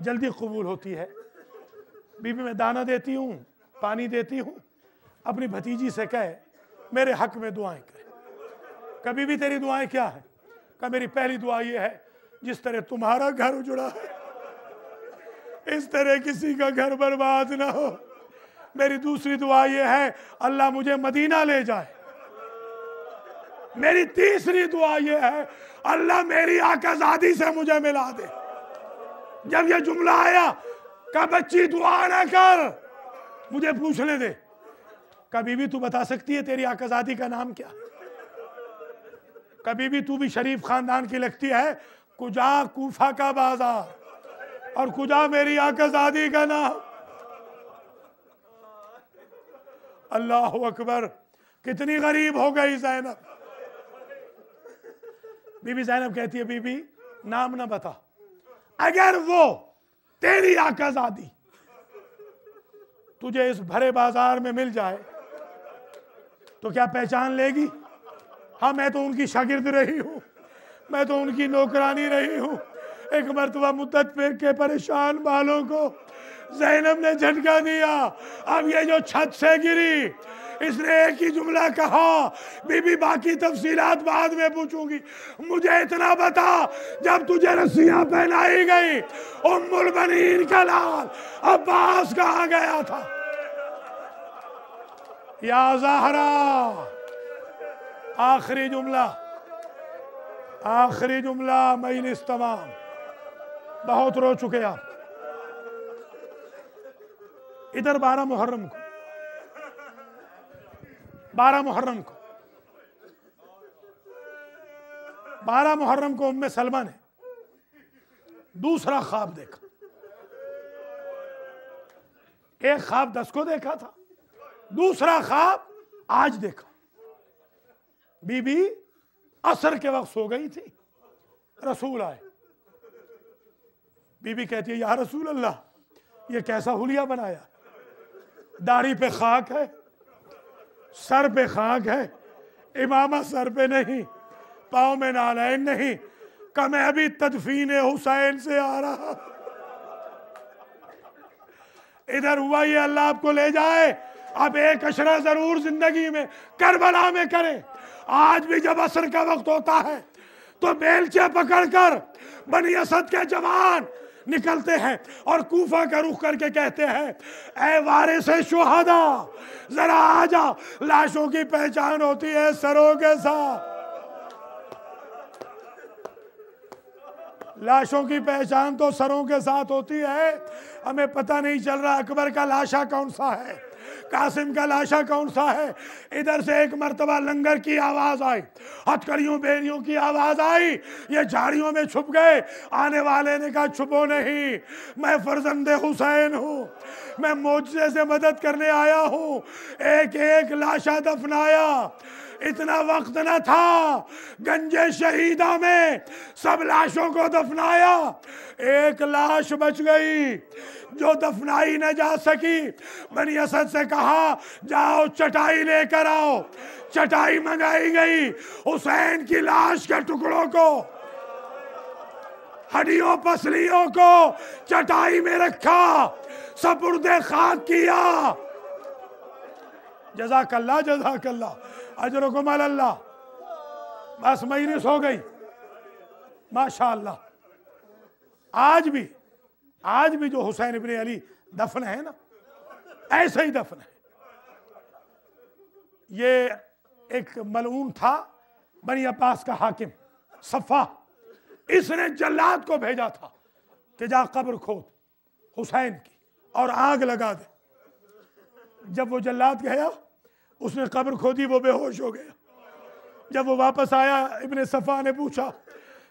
जल्दी कबूल होती है। बीबी मैं दाना देती हूँ, पानी देती हूँ, अपनी भतीजी से कहे मेरे हक में दुआएं करे। कभी भी तेरी दुआएं क्या है? कहा मेरी पहली दुआ ये है जिस तरह तुम्हारा घर उजड़ा है इस तरह किसी का घर बर्बाद ना हो। मेरी दूसरी दुआ ये है अल्लाह मुझे मदीना ले जाए। मेरी तीसरी दुआ ये है अल्लाह मेरी आकाज़ादी से मुझे मिला दे। जब ये जुमला आया कहा बच्ची दुआ ना कर, मुझे पूछने दे। कभी भी तू बता सकती है तेरी आकाज़ादी का नाम क्या? कभी भी तू भी शरीफ खानदान की लगती है। कुजा कूफा का बाजार और कुजा मेरी आकाज़ादी का नाम। अल्लाह अकबर। कितनी गरीब हो गई ज़ैनब। बीबी ज़ैनब कहती है बीबी नाम ना बता, अगर वो तेरी आकाज़ादी तुझे इस भरे बाजार में मिल जाए तो क्या पहचान लेगी? हाँ मैं तो उनकी शागिर्द रही हूँ, मैं तो उनकी नौकरानी रही हूँ। एक मर्तबा मुद्दत पे के परेशान बालों को ज़ैनब ने झटका दिया। अब ये जो छत से गिरी इसने एक ही जुमला कहा, बीबी बाकी तफसीलात बाद में पूछूंगी, मुझे इतना बता जब तुझे रस्सियां पहनाई गई उम्मुल बनीन का लाल अब्बास कहाँ गया था? या ज़हरा। आखिरी जुमला, आखिरी जुमला मजलिस तमाम। बहुत रो चुके आप। इधर 12 मुहर्रम को 12 मुहर्रम को, 12 मुहर्रम को उम्मे सलमा ने दूसरा ख्वाब देखा। एक ख्वाब 10 को देखा था, दूसरा ख्वाब आज देखा। बीबी असर के वक्त सो गई थी, रसूल आए। बीबी कहती है, या रसूल अल्लाह, ये कैसा हुलिया बनाया, दाढ़ी पे खाक है, सर पे खाक है, इमामा सर पे नहीं, पाँव में नालैन नहीं, का मैं अभी तदफीन हुसैन से आ रहा, इधर हुआ ये अल्लाह आपको ले जाए। अब एक अशरा जरूर जिंदगी में करबला में करें। आज भी जब असर का वक्त होता है तो बेलचे पकड़कर बनी असद के जवान निकलते हैं और कूफा का रुख करके कहते हैं, ऐ वारिस शुहदा, जरा आ जा, लाशों की पहचान होती है सरों के साथ। लाशों की पहचान तो सरों के साथ होती है। हमें पता नहीं चल रहा अकबर का लाशा कौन सा है, कासिम का लाशा कौन सा है। इधर से एक मर्तबा लंगर की आवाज आई, हथकड़ियों बेरियों की आवाज आई, ये झाड़ियों में छुप गए। आने वाले ने कहा, छुपो नहीं, मैं फर्जंदे हुसैन हूँ, मैं मोजे से मदद करने आया हूँ। एक एक लाशा दफनाया। इतना वक्त न था, गंजे शहीदा में सब लाशों को दफनाया, एक लाश बच गई जो दफनाई न जा सकी। बनी असद से कहा, जाओ चटाई लेकर आओ। चटाई मंगाई गई, हुसैन की लाश के टुकड़ों को, हड्डियों पसलियों को चटाई में रखा, सपुर्दे खाक किया। जज़ाकल्लाह जज़ाकल्लाह, अजरुकुम अल्लाह। बस मजलिस हो गई, माशाअल्लाह। आज भी जो हुसैन इब्न अली दफन है ना, ऐसे ही दफन है। ये एक मलऊन था, बनी अब्बास का हाकिम सफ़ा, इसने जल्लाद को भेजा था कि जा कब्र खोद हुसैन की और आग लगा दे। जब वो जल्लाद गया, उसने कब्र खोदी, वो बेहोश हो गया। जब वो वापस आया, इब्ने सफ़ा ने पूछा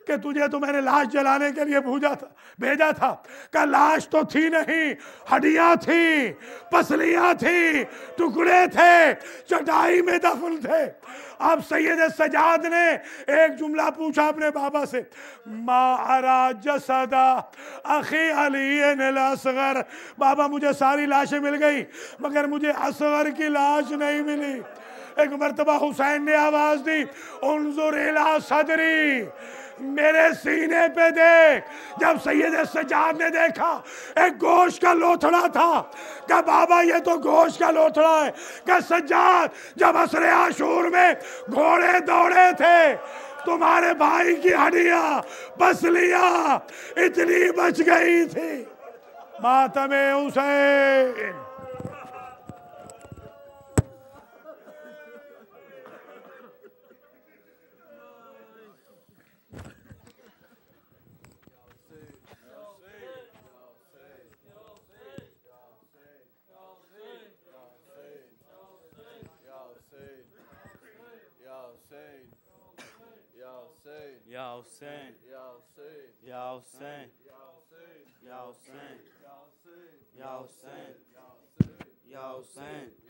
कि तुझे तो मैंने लाश जलाने के लिए भेजा था। का लाश तो थी नहीं, हड्डियां थी, पसलियां थी, टुकड़े थे, चटाई में दफन थे। अब सैयद सजाद ने एक जुमला पूछा अपने बाबा से, मा अरा जसदा अखी अली अल असगर, बाबा मुझे सारी लाशें मिल गई मगर मुझे असगर की लाश नहीं मिली। एक मर्तबा हुसैन ने आवाज दी, उन्जुर इला सदरी, मेरे सीने पे देख। जब सैयद सज्जाद ने देखा एक गोश्त का लोथड़ा था, कहा बाबा ये तो गोश्त का लोथड़ा है। कहा सज्जाद, जब असरे आशूर में घोड़े दौड़े थे, तुम्हारे भाई की हड्डियां पसलियां इतनी बच गई थी। मातमे Hussain. Ya Hussein, Ya Hussein, Ya Hussein, Ya Hussein, Ya Hussein, Ya Hussein, Ya Hussein, Ya Hussein.